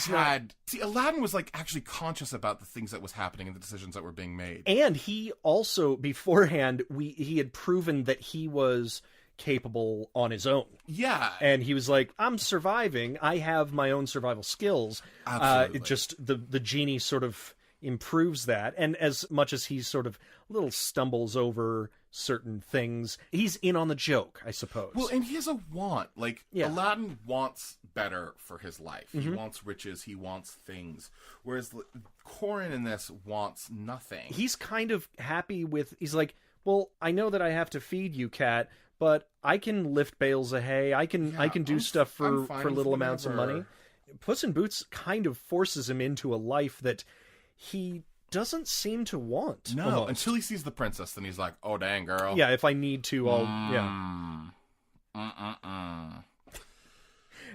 Aladdin was, like, actually conscious about the things that was happening and the decisions that were being made. And he also, beforehand, he had proven that he was capable on his own. Yeah. And he was like, I'm surviving. I have my own survival skills. Absolutely. Just the Genie sort of improves that. And as much as he sort of little stumbles over certain things, he's in on the joke, I suppose. Well, and he has a want. Like, Aladdin wants better for his life. He wants riches. He wants things. Whereas Corin in this wants nothing. He's kind of happy with... He's like, well, I know that I have to feed you, cat, but I can lift bales of hay. I can do stuff for little amounts of money. Puss in Boots kind of forces him into a life that he doesn't seem to want. No, almost. Until he sees the princess, then he's like, oh, dang, girl. Yeah, if I need to, I'll...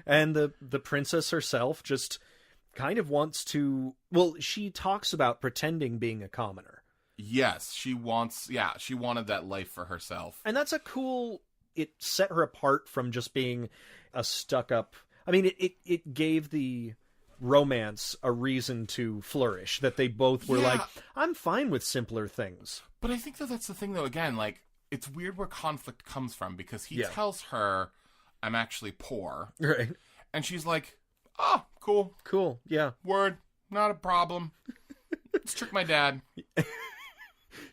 And the princess herself just kind of wants to... Well, she talks about pretending being a commoner. Yes, she wanted that life for herself. And that's a cool... It set her apart from just being a stuck-up... I mean, it gave the romance a reason to flourish, that they both were like, I'm fine with simpler things. But I think that's the thing, though, again, like, it's weird where conflict comes from, because he tells her, I'm actually poor. Right. And she's like, oh, cool. Cool, yeah. Word, not a problem. Let's trick my dad.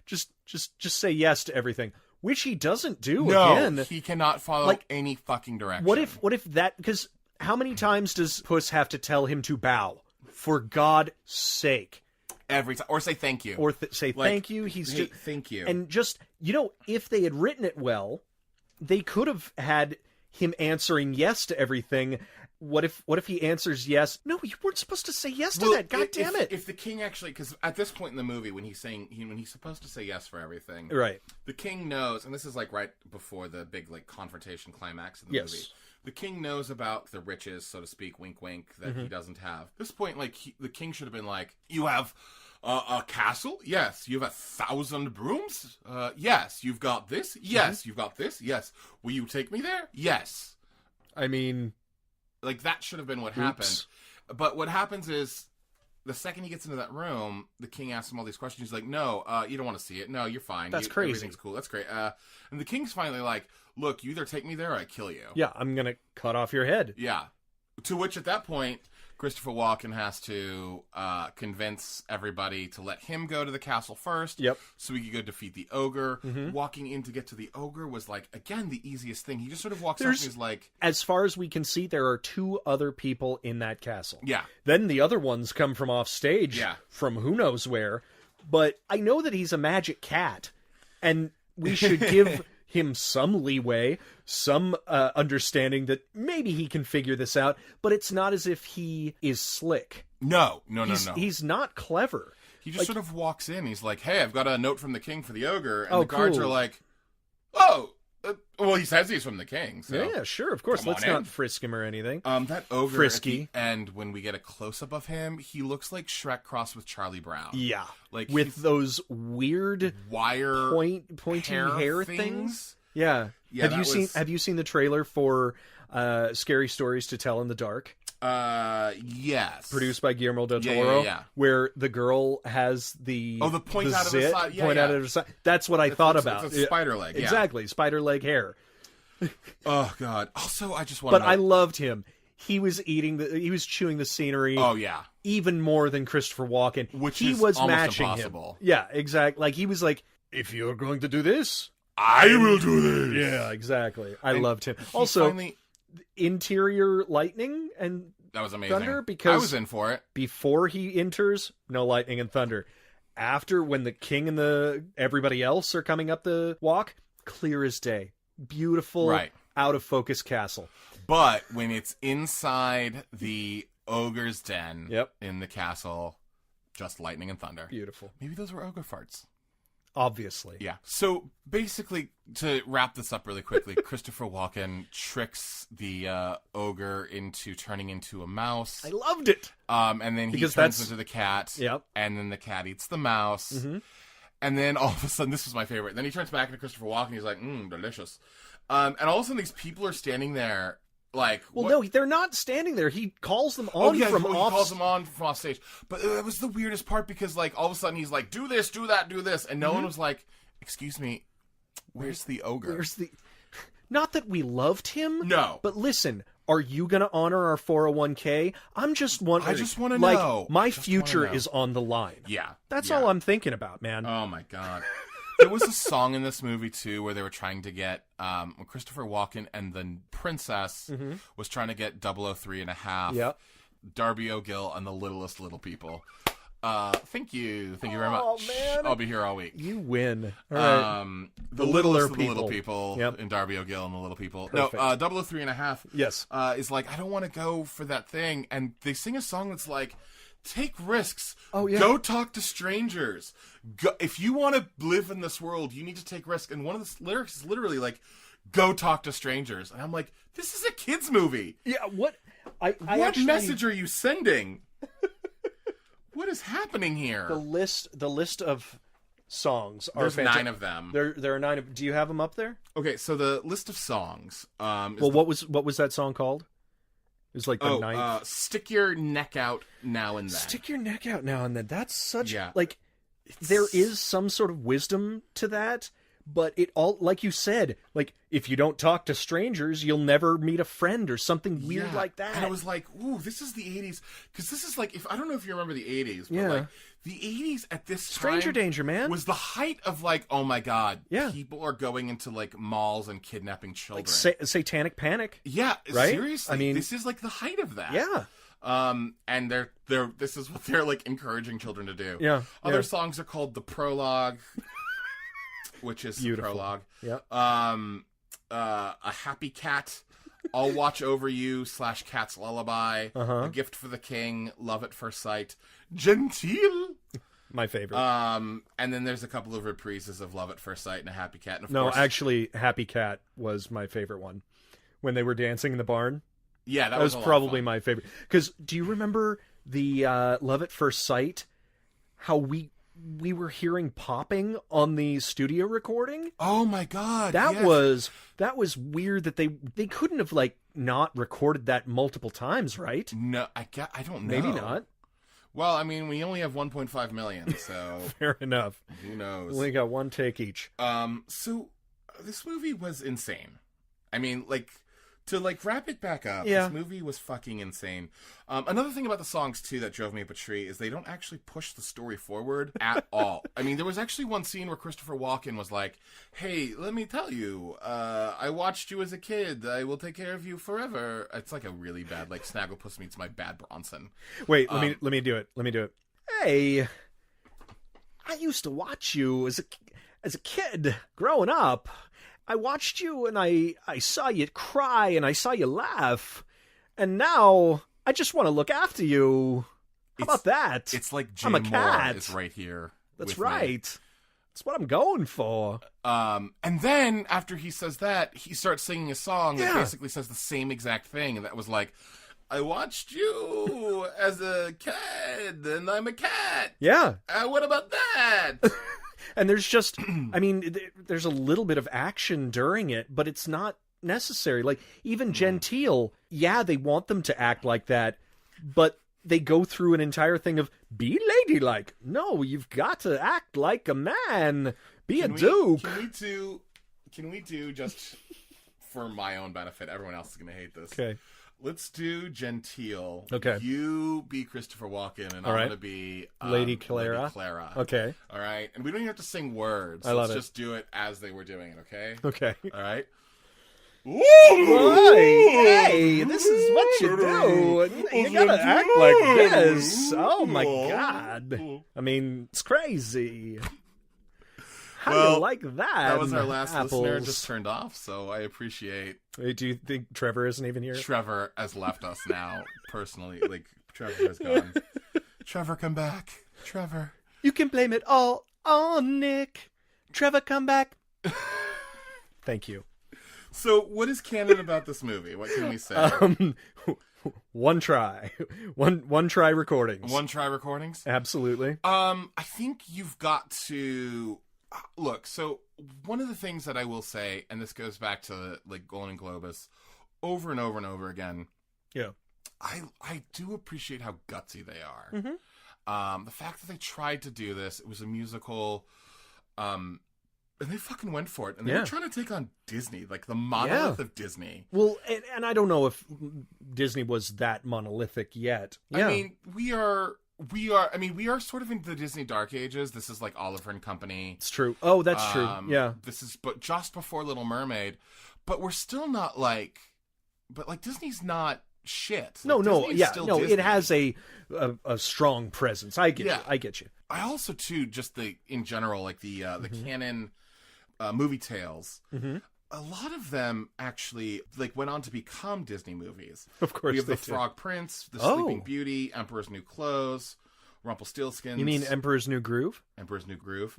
Just say yes to everything. Which he doesn't do again. No, he cannot follow any fucking direction. What if that... Because how many times does Puss have to tell him to bow? For God's sake. Every time. Or say thank you. Or say thank you. He's just... Thank you. And just, if they had written it well, they could have had him answering yes to everything. What if he answers yes? No, you weren't supposed to say yes to that. God damn it! If the king actually, because at this point in the movie, when he's supposed to say yes for everything, right? The king knows, and this is like right before the big like confrontation climax of the movie. The king knows about the riches, so to speak, wink, wink, that he doesn't have. At this point, like the king should have been like, "You have a castle? Yes. You have 1,000 brooms? Yes. You've got this? Yes. You've got this? Yes. Will you take me there? Yes." I mean, like, that should have been what happened. But what happens is, the second he gets into that room, the king asks him all these questions. He's like, no, you don't want to see it. No, you're fine. That's crazy. Everything's cool. That's great. And the king's finally like, look, you either take me there or I kill you. Yeah, I'm going to cut off your head. Yeah. To which, at that point, Christopher Walken has to convince everybody to let him go to the castle first. Yep. So he could go defeat the ogre. Walking in to get to the ogre was, like, again, the easiest thing. He just sort of walks up and he's like... As far as we can see, there are 2 other people in that castle. Yeah. Then the other ones come from off stage. Yeah. From who knows where. But I know that he's a magic cat. And we should give... him some leeway, some understanding that maybe he can figure this out, but it's not as if he is slick. No. He's not clever. He just sort of walks in. He's like, hey, I've got a note from the king for the ogre. And the guards are like, oh, well, he says he's from the king. So yeah, sure, of course. Let's not frisk him or anything. That ogre Frisky. At the end, when we get a close-up of him, he looks like Shrek crossed with Charlie Brown. Yeah. Like with those weird wire pointy hair things. Yeah. Yeah. Have you seen the trailer for Scary Stories to Tell in the Dark? Yes. Produced by Guillermo del Toro. Yeah. Where the girl has the point out of the side. Point out of the side. That's what I thought about. It's a spider leg. Yeah. Exactly. Spider leg hair. Oh God. Also, I just want to I loved him. He was chewing the scenery. Oh yeah. Even more than Christopher Walken. Which he is was almost matching impossible. him. Yeah, exactly. Like he was like, if you're going to do this, I will do this. Yeah, exactly. I loved him. Also, interior lightning and that was amazing. thunder, because I was in for it. Before he enters, no lightning and thunder. After, when the king and everybody else are coming up the walk, clear as day. Beautiful, out of focus castle. But when it's inside the ogre's den in the castle, just lightning and thunder. Beautiful. Maybe those were ogre farts. Obviously. Yeah. So basically, to wrap this up really quickly, Christopher Walken tricks the ogre into turning into a mouse. I loved it. And then he turns into the cat. Yep. And then the cat eats the mouse. And then all of a sudden, this was my favorite. Then he turns back into Christopher Walken. He's like, delicious. And all of a sudden, these people are standing there. Like, well, no, they're not standing there. He calls them on from off. He calls them on from off stage. But it was the weirdest part because, like, all of a sudden he's like, "Do this, do that, do this," and no one was like, "Excuse me, where's the ogre? Where's the?" Not that we loved him. No, but listen, are you going to honor our 401k? I'm just wondering. I just want to know. My future is on the line. Yeah, that's all I'm thinking about, man. Oh my God. There was a song in this movie, too, where they were trying to get, Christopher Walken and the princess was trying to get 003 and a half, Darby O'Gill and the Littlest Little People. Thank you very much. Oh, man. I'll be here all week. You win. All right. The little people Yep. in Darby O'Gill and the little people. Perfect. No, 003.5. Yes. Is like, I don't want to go for that thing, and they sing a song that's like, take risks. Oh, yeah. Go talk to strangers. If you want to live in this world, you need to take risks. And one of the lyrics is literally like, go talk to strangers. And I'm like, this is a kid's movie. Yeah. What? What message are you sending? What is happening here? The list of songs are There's fantastic. 9 of them. There are 9 of. Do you have them up there? Okay, so the list of songs. Well, what was that song called? It was like the ninth. Stick Your Neck Out Now and Then. Stick your neck out now and then. That's such Yeah. like there is some sort of wisdom to that, but it all, like you said, like if you don't talk to strangers, you'll never meet a friend or something weird like that. And I was like, ooh, this is the 80s. Because this is like, I don't know if you remember the 80s, but Yeah. like the 80s at this time. Stranger danger, man. Was the height of like, oh my God. Yeah. People are going into like malls and kidnapping children. Like satanic panic. Yeah, right? Seriously. I mean, this is like the height of that. Yeah. And they're this is what they're like encouraging children to do. Yeah. Other songs are called The Prologue, which is Beautiful. the prologue. Yeah. A Happy Cat, I'll Watch Over You / Cat's Lullaby, Uh-huh. A Gift for the King, Love at First Sight, Gentile. My favorite. And then there's a couple of reprises of Love at First Sight and A Happy Cat. And of no, course, actually, Happy Cat was my favorite one. When they were dancing in the barn. yeah, That was a lot of probably fun. my favorite. Because do you remember the Love at First Sight? How we were hearing popping on the studio recording? Oh my God, That yes. was weird that they couldn't have like not recorded that multiple times, right? No, I don't know. Maybe not. Well, I mean, we only have 1.5 million, so Fair enough. who knows? We only got one take each. So this movie was insane. I mean, like, to like wrap it back up, Yeah. this movie was fucking insane. Another thing about the songs too that drove me up a tree is they don't actually push the story forward at all. I mean, there was actually one scene where Christopher Walken was like, "Hey, let me tell you, I watched you as a kid. I will take care of you forever." It's like a really bad like Snagglepuss meets my bad Bronson. Wait, let me do it. Let me do it. Hey, I used to watch you as a kid growing up. I watched you and I saw you cry and I saw you laugh. And now I just want to look after you. How about that? It's like I'm a Jim cat. Moore is right here. That's with me. right. That's what I'm going for. And then after he says that, he starts singing a song that Yeah. basically says the same exact thing, and that was like, "I watched you as a kid, and I'm a cat. Yeah. What about that?" And there's just, I mean, there's a little bit of action during it, but it's not necessary. Like, even Gentile, yeah, they want them to act like that, but they go through an entire thing of, be ladylike. No, you've got to act like a man. Be a duke. Can we do, just for my own benefit, everyone else is going to hate this. Okay. Let's do Gentile. Okay. You be Christopher Walken, and All I'm right. going to be Lady Clara. Lady Clara. Okay. All right. And we don't even have to sing words. I love Let's it. just do it as they were doing it, okay? Okay. All right. Hey, this is what you do. You gotta act like this. Oh my god. I mean, it's crazy. How do Well, you like that? That was our last apples? listener just turned off, so I appreciate Wait, do you think Trevor isn't even here? Trevor has left us now, personally. Like, Trevor has gone. Trevor, come back. Trevor. You can blame it all on Nick. Trevor, come back. Thank you. So, what is canon about this movie? What can we say? One try. One try recordings. One try recordings? Absolutely. I think you've got to look. So one of the things that I will say, and this goes back to like Golan and Globus, over and over and over again. Yeah. I do appreciate how gutsy they are. Mm-hmm. The fact that they tried to do this, it was a musical, and they fucking went for it. And they were trying to take on Disney, like the monolith of Disney. Well, and I don't know if Disney was that monolithic yet. Yeah. I mean, we are sort of in the Disney Dark Ages. This is like Oliver and Company. It's true. Oh, that's true. Yeah. This is but just before Little Mermaid, but we're still not like, but like Disney's not shit. No, Like, no, Disney's yeah, still no. Disney. It has a strong presence. I get you. I get you. I also too just in general like the Canon movie tales. Mm-hmm. A lot of them actually like went on to become Disney movies. Of course, we have they the did. Frog Prince, the Sleeping Beauty, Emperor's New Clothes, Rumpelstiltskin. You mean Emperor's New Groove? Emperor's New Groove.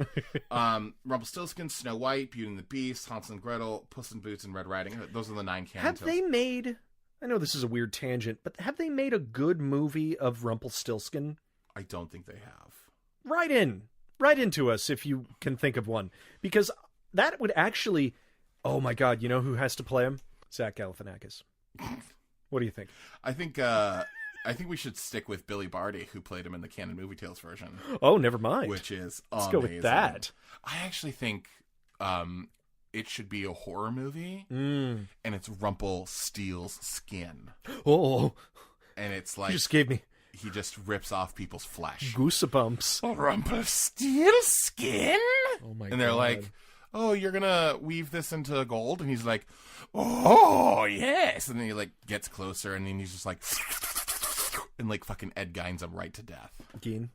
Rumpelstiltskin, Snow White, Beauty and the Beast, Hansel and Gretel, Puss in Boots, and Red Riding Hood. Those are the 9 canon Have tales. they made? I know this is a weird tangent, but have they made a good movie of Rumpelstiltskin? I don't think they have. Write into us if you can think of one, because that would actually. Oh my God! You know who has to play him? Zach Galifianakis. What do you think? I think we should stick with Billy Barty, who played him in the Canon Movie Tales version. Oh, never mind. Which is Let's amazing. go with that. I actually think it should be a horror movie, and it's Rumpelstiltskin. Oh, and it's like you just gave me. He just rips off people's flesh. Goosebumps. Rumpelstiltskin. Oh my God. And they're like, oh, you're gonna weave this into gold? And he's like, oh, yes. And then he, like, gets closer, and then he's just like, and, like, fucking Ed Gein's him right to death. Ed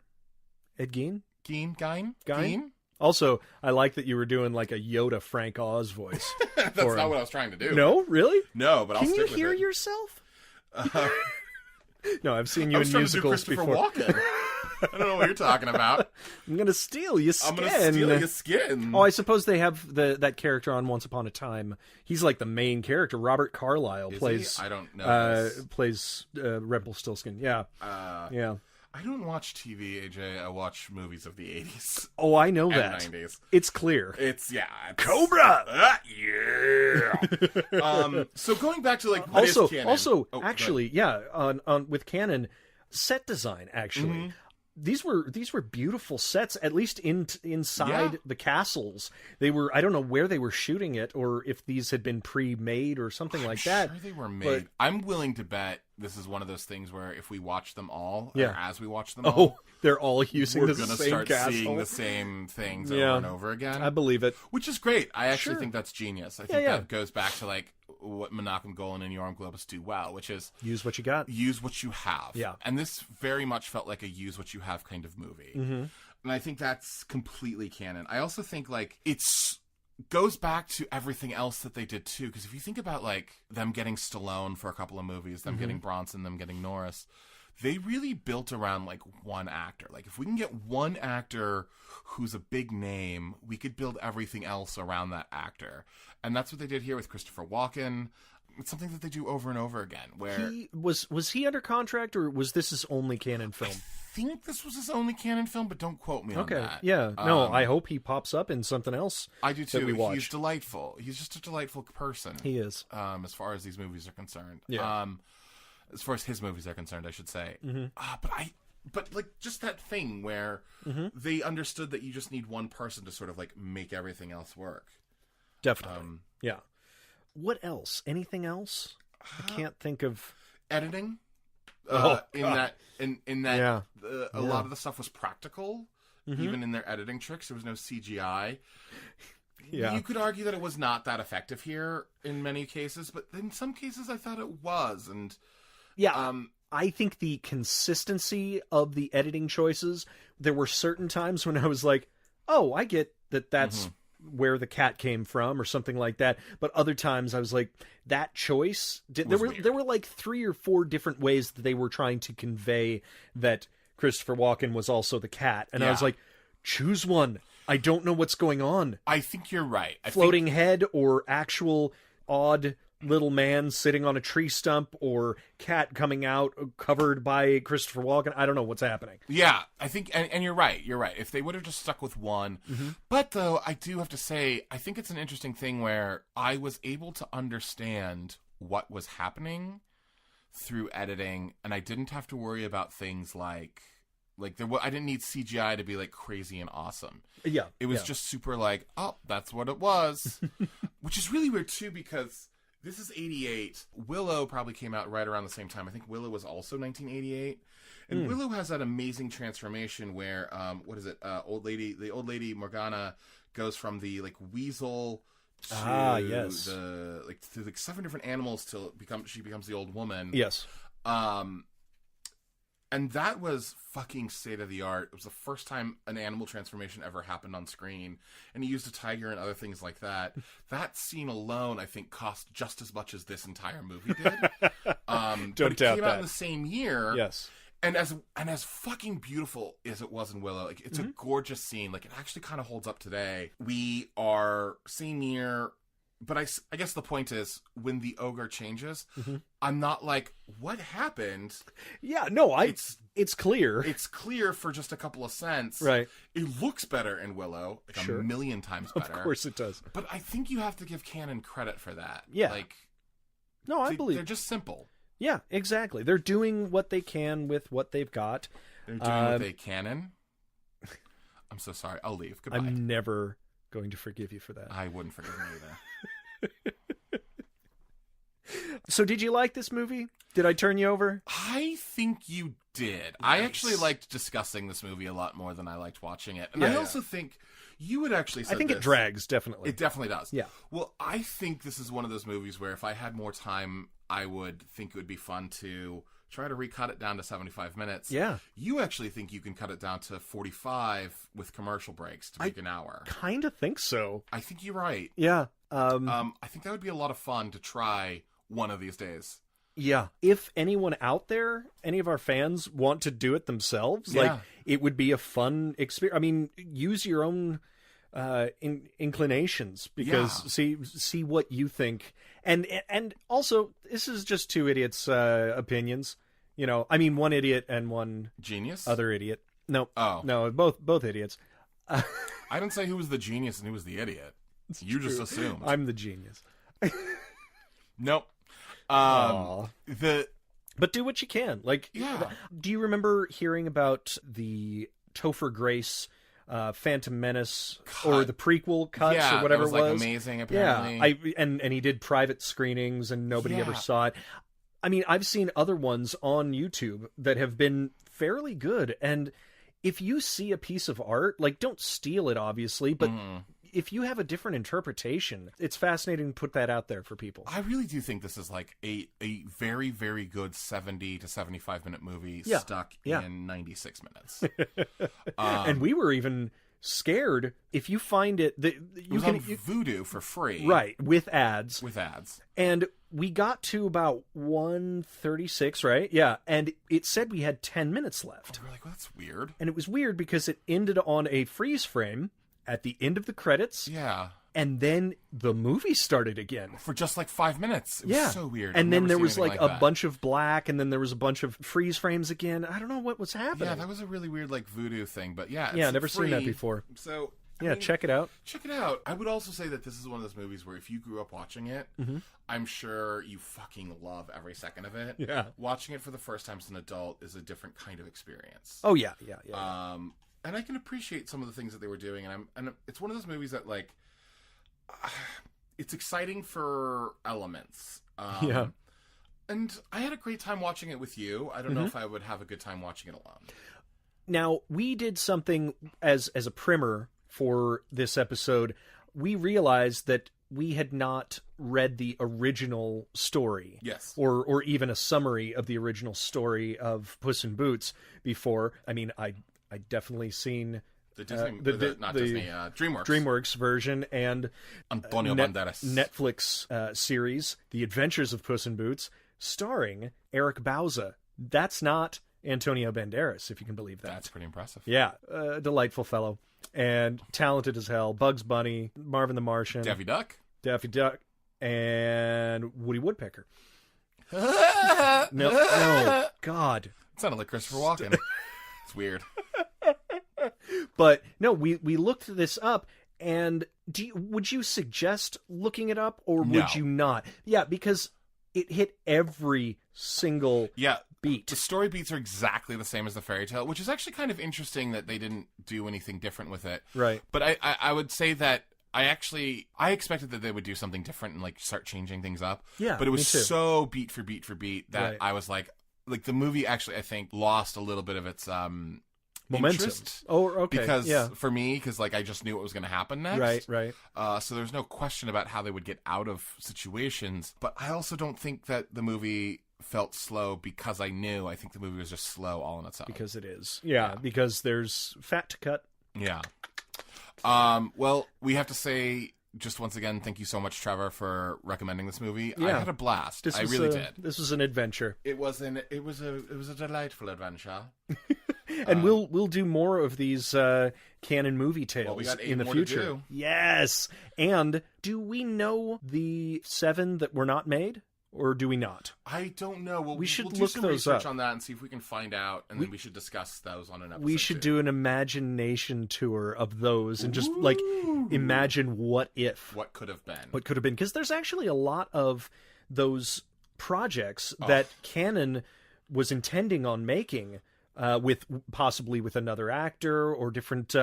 Gein? Gein? Also, I like that you were doing, like, a Yoda Frank Oz voice. That's not what I was trying to do. No? Really? No, but I'll stick with it. Can you hear yourself? No, I've seen you in musicals Christopher before. Walken. I don't know what you're talking about. I'm gonna steal your skin. I'm gonna steal your skin. Oh, I suppose they have that character on Once Upon a Time. He's like the main character. Robert Carlyle plays. I don't know. Plays Rumpelstiltskin. Yeah. Yeah. I don't watch TV, AJ. I watch movies of the 80s. Oh, I know and that. 90s. It's clear. It's Cobra. Yeah. So going back to like what is Canon? Also, actually, yeah, on with Canon set design actually. Mm-hmm. These were beautiful sets, at least inside the castles. They were. I don't know where they were shooting it, or if these had been pre-made or something like that. Sure, they were made. But I'm willing to bet this is one of those things where if we watch them all, or as we watch them all, they're all using we're the gonna same start castle. seeing the same things over and over again. I believe it, which is great. I actually think that's genius. I think that goes back to like what Monocle, Golan, and Globus do well, which is use what you got, use what you have. Yeah, and this very much felt like a use what you have kind of movie, and I think that's completely canon. I also think like it's goes back to everything else that they did too, because if you think about like them getting Stallone for a couple of movies, them getting Bronson, them getting Norris, they really built around like one actor. Like if we can get one actor who's a big name, we could build everything else around that actor. And that's what they did here with Christopher Walken. It's something that they do over and over again. Where was he under contract, or was this his only Canon film? I think this was his only Canon film, but don't quote me on that. Yeah, no, I hope he pops up in something else. I do too. That we watch. He's delightful. He's just a delightful person. He is. As far as these movies are concerned. Yeah. As far as his movies are concerned, I should say. But like just that thing where they understood that you just need one person to sort of like make everything else work. Definitely. Yeah. What else? Anything else? I can't think of editing. In that, a lot of the stuff was practical. Even in their editing tricks, there was no CGI. Yeah. You could argue that it was not that effective here in many cases, but in some cases I thought it was. And I think the consistency of the editing choices, there were certain times when I was like, oh, I get that's where the cat came from or something like that. But other times I was like, that choice, there were like 3 or 4 different ways that they were trying to convey that Christopher Walken was also the cat. And I was like, choose one. I don't know what's going on. I think you're right. Floating head or actual odd little man sitting on a tree stump or cat coming out covered by Christopher Walken. I don't know what's happening. Yeah, I think, and you're right. You're right. If they would have just stuck with one. But though, I do have to say, I think it's an interesting thing where I was able to understand what was happening through editing, and I didn't have to worry about things like I didn't need CGI to be like crazy and awesome. Yeah. It was just super like, oh, that's what it was. Which is really weird too, because this is 88. Willow probably came out right around the same time. I think Willow was also 1988. And Willow has that amazing transformation where, the old lady Morgana goes from the like weasel Yes. Through 7 different animals till she becomes the old woman. Yes. And that was fucking state of the art. It was the first time an animal transformation ever happened on screen. And he used a tiger and other things like that. That scene alone, I think, cost just as much as this entire movie did. Don't but it doubt came out that. in the same year. Yes. And as fucking beautiful as it was in Willow, like, it's a gorgeous scene. Like, it actually kind of holds up today. We are same year. But I guess the point is, when the ogre changes, I'm not like, what happened? Yeah, no, it's clear. It's clear for just a couple of cents. Right. It looks better in Willow, like a million times better. Of course it does. But I think you have to give Cannon credit for that. Yeah. Like, no, I believe they're just simple. Yeah, exactly. They're doing what they can with what they've got. They're doing what they can. I'm so sorry. I'll leave. Goodbye. I'm never going to forgive you for that. I wouldn't forgive me either. So did you like this movie? Did I turn you over? I think you did. Nice. I actually liked discussing this movie a lot more than I liked watching it. And Yeah, I also think you would actually say I think it drags, definitely. It definitely does. Yeah. Well, I think this is one of those movies where if I had more time, I would think it would be fun to try to recut it down to 75 minutes. Yeah. You actually think you can cut it down to 45 with commercial breaks to make an hour. Kind of think so. I think you're right. Yeah. I think that would be a lot of fun to try one of these days. Yeah. If anyone out there, any of our fans want to do it themselves, like, it would be a fun experience. I mean, use your own inclinations, because see what you think. And also, this is just two idiots' opinions. You know, I mean, one idiot and one genius, other idiot. No, oh, no, both idiots. I didn't say who was the genius and who was the idiot. You just assumed. I'm the genius. Nope. But do what you can. Like, do you remember hearing about the Topher Grace Phantom Menace or the prequel cuts or whatever it was? Like, amazing, apparently. Yeah, and he did private screenings and nobody ever saw it. I mean, I've seen other ones on YouTube that have been fairly good, and if you see a piece of art, like, don't steal it, obviously, but if you have a different interpretation, it's fascinating to put that out there for people. I really do think this is like a very, very good 70 to 75 minute movie stuck in 96 minutes. And we were even scared if you find it that you can on Vudu for free, right, with ads. And we got to about 1:36, right? Yeah, and it said we had 10 minutes left. Oh, we're like, well, that's weird. And it was weird because it ended on a freeze frame at the end of the credits. Yeah. And then the movie started again. For just like 5 minutes. It was so weird. And then there was like a bunch of black, and then there was a bunch of freeze frames again. I don't know what was happening. Yeah, that was a really weird like voodoo thing. But yeah, I've never seen that before. So I mean, check it out. Check it out. I would also say that this is one of those movies where if you grew up watching it, I'm sure you fucking love every second of it. Yeah. Watching it for the first time as an adult is a different kind of experience. Oh yeah. And I can appreciate some of the things that they were doing, and it's one of those movies that, like, it's exciting for elements. And I had a great time watching it with you. I don't know if I would have a good time watching it alone. Now, we did something as a primer for this episode. We realized that we had not read the original story. Yes. Or even a summary of the original story of Puss in Boots before. I mean, I definitely seen the Disney, DreamWorks version and Antonio Banderas Netflix series, The Adventures of Puss in Boots, starring Eric Bauza. That's not Antonio Banderas, if you can believe that. That's pretty impressive. Yeah, delightful fellow and talented as hell. Bugs Bunny, Marvin the Martian, Daffy Duck, and Woody Woodpecker. No, God, it sounded like Christopher Walken. It's weird. But no, we looked this up, and would you suggest looking it up, or would you not? Yeah, because it hit every single beat. The story beats are exactly the same as the fairy tale, which is actually kind of interesting that they didn't do anything different with it. Right. But I would say that I expected that they would do something different and like start changing things up. Yeah, but it was so beat for beat for beat that I was like the movie actually, I think, lost a little bit of its interest. Oh, okay. Because for me, because like I just knew what was going to happen next. Right. So there's no question about how they would get out of situations. But I also don't think that the movie felt slow because I knew. I think the movie was just slow all on its own. Because it is. Yeah, because there's fat to cut. Yeah. Well, we have to say, just once again, thank you so much, Trevor, for recommending this movie. Yeah. I had a blast. I really did. This was an adventure. It was a delightful adventure. And we'll do more of these Canon movie tales we got 8 in the more future. to do. Yes. And do we know the 7 that were not made? Or do we not? I don't know. Well, we should we'll do look some those research up on that and see if we can find out, and then we should discuss those on an episode. We should do an imagination tour of those and just like imagine what could have been. What could have been. Because there's actually a lot of those projects that Canon was intending on making with possibly with another actor or different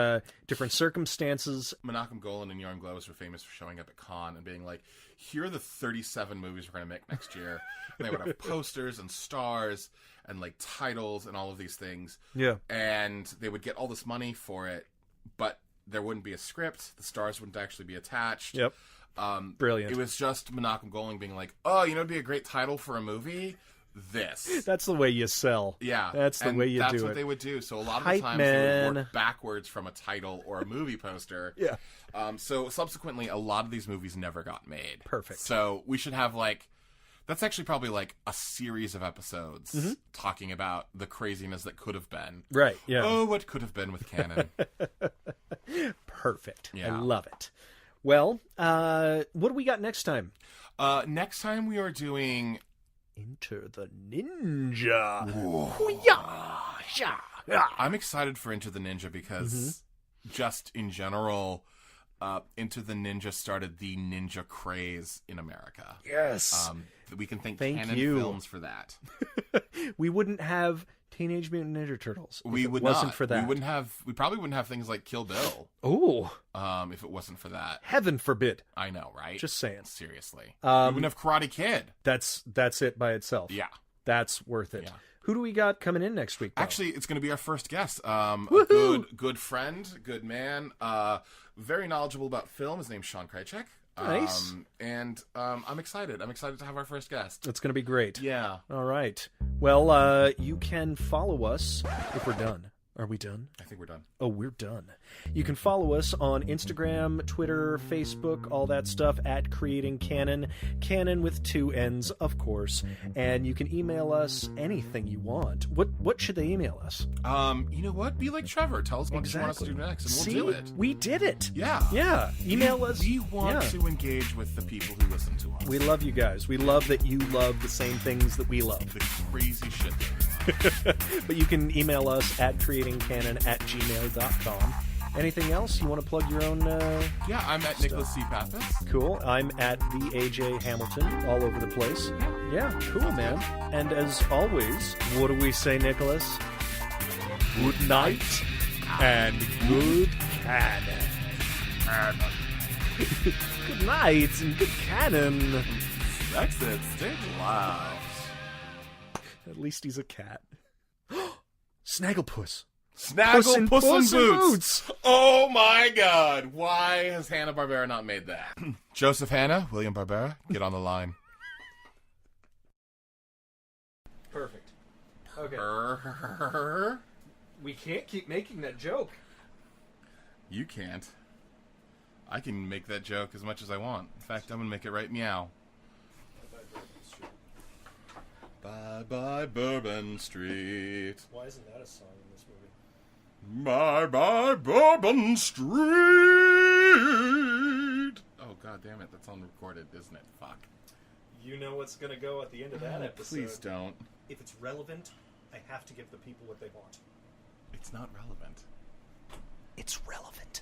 circumstances. Menachem Golan and Golan-Globus were famous for showing up at Con and being like, here are the 37 movies we're going to make next year. And they would have posters and stars and like titles and all of these things. Yeah. And they would get all this money for it, but there wouldn't be a script. The stars wouldn't actually be attached. Yep. Brilliant. It was just Menachem Golan being like, oh, it'd be a great title for a movie? This. That's the way you sell. Yeah. That's the way you do it. That's what they would do. So a lot of the times they would work backwards from a title or a movie poster. Yeah. So subsequently, a lot of these movies never got made. Perfect. So we should have that's actually probably like a series of episodes talking about the craziness that could have been. Right, yeah. Oh, what could have been with Canon. Perfect. Yeah. I love it. Well, what do we got next time? Next time we are doing Enter the Ninja. I'm excited for Enter the Ninja because just in general, Enter the Ninja started the ninja craze in America. Yes. We can thank Canon Films for that. We wouldn't have Teenage Mutant Ninja Turtles if we it would wasn't not. for that. We probably wouldn't have things like Kill Bill. Oh. If it wasn't for that. Heaven forbid. I know, right? Just saying. Seriously. We wouldn't have Karate Kid. That's it by itself. Yeah. That's worth it. Yeah. Who do we got coming in next week, though? Actually, it's going to be our first guest. A good friend, good man, very knowledgeable about film. His name's Sean Krychek. Nice. I'm excited. I'm excited to have our first guest. It's going to be great. Yeah. All right. Well, you can follow us if we're done. Are we done? I think we're done. Oh, we're done. You can follow us on Instagram, Twitter, Facebook, all that stuff at Creating Canon. Canon with 2 N's, of course. And you can email us anything you want. What should they email us? You know what? Be like Trevor. Tell us what you want us to do next, and we'll do it. We did it. Yeah. Yeah. Email us. We want to engage with the people who listen to us. We love you guys. We love that you love the same things that we love. The crazy shit. But you can email us at creatingcanon@gmail.com. Anything else? You want to plug your own Yeah, I'm at Nicholas C. Pappas. Cool. I'm at the AJ Hamilton, all over the place. Yeah, cool, man. And as always, what do we say, Nicholas? Good night and good canon. Good night and good canon. That's it. Stay loud. At least he's a cat. Snagglepuss. Snaggle Puss in Boots. Oh my God. Why has Hanna-Barbera not made that? Joseph Hanna, William Barbera, get on the line. Perfect. Okay. Purr. We can't keep making that joke. You can't. I can make that joke as much as I want. In fact, I'm going to make it right meow. Bye-bye, Bourbon Street. Why isn't that a song in this movie? Bye-bye, Bourbon Street. Oh, God damn it. That's unrecorded, isn't it? Fuck. You know what's going to go at the end of that episode. Please don't. If it's relevant, I have to give the people what they want. It's not relevant. It's relevant.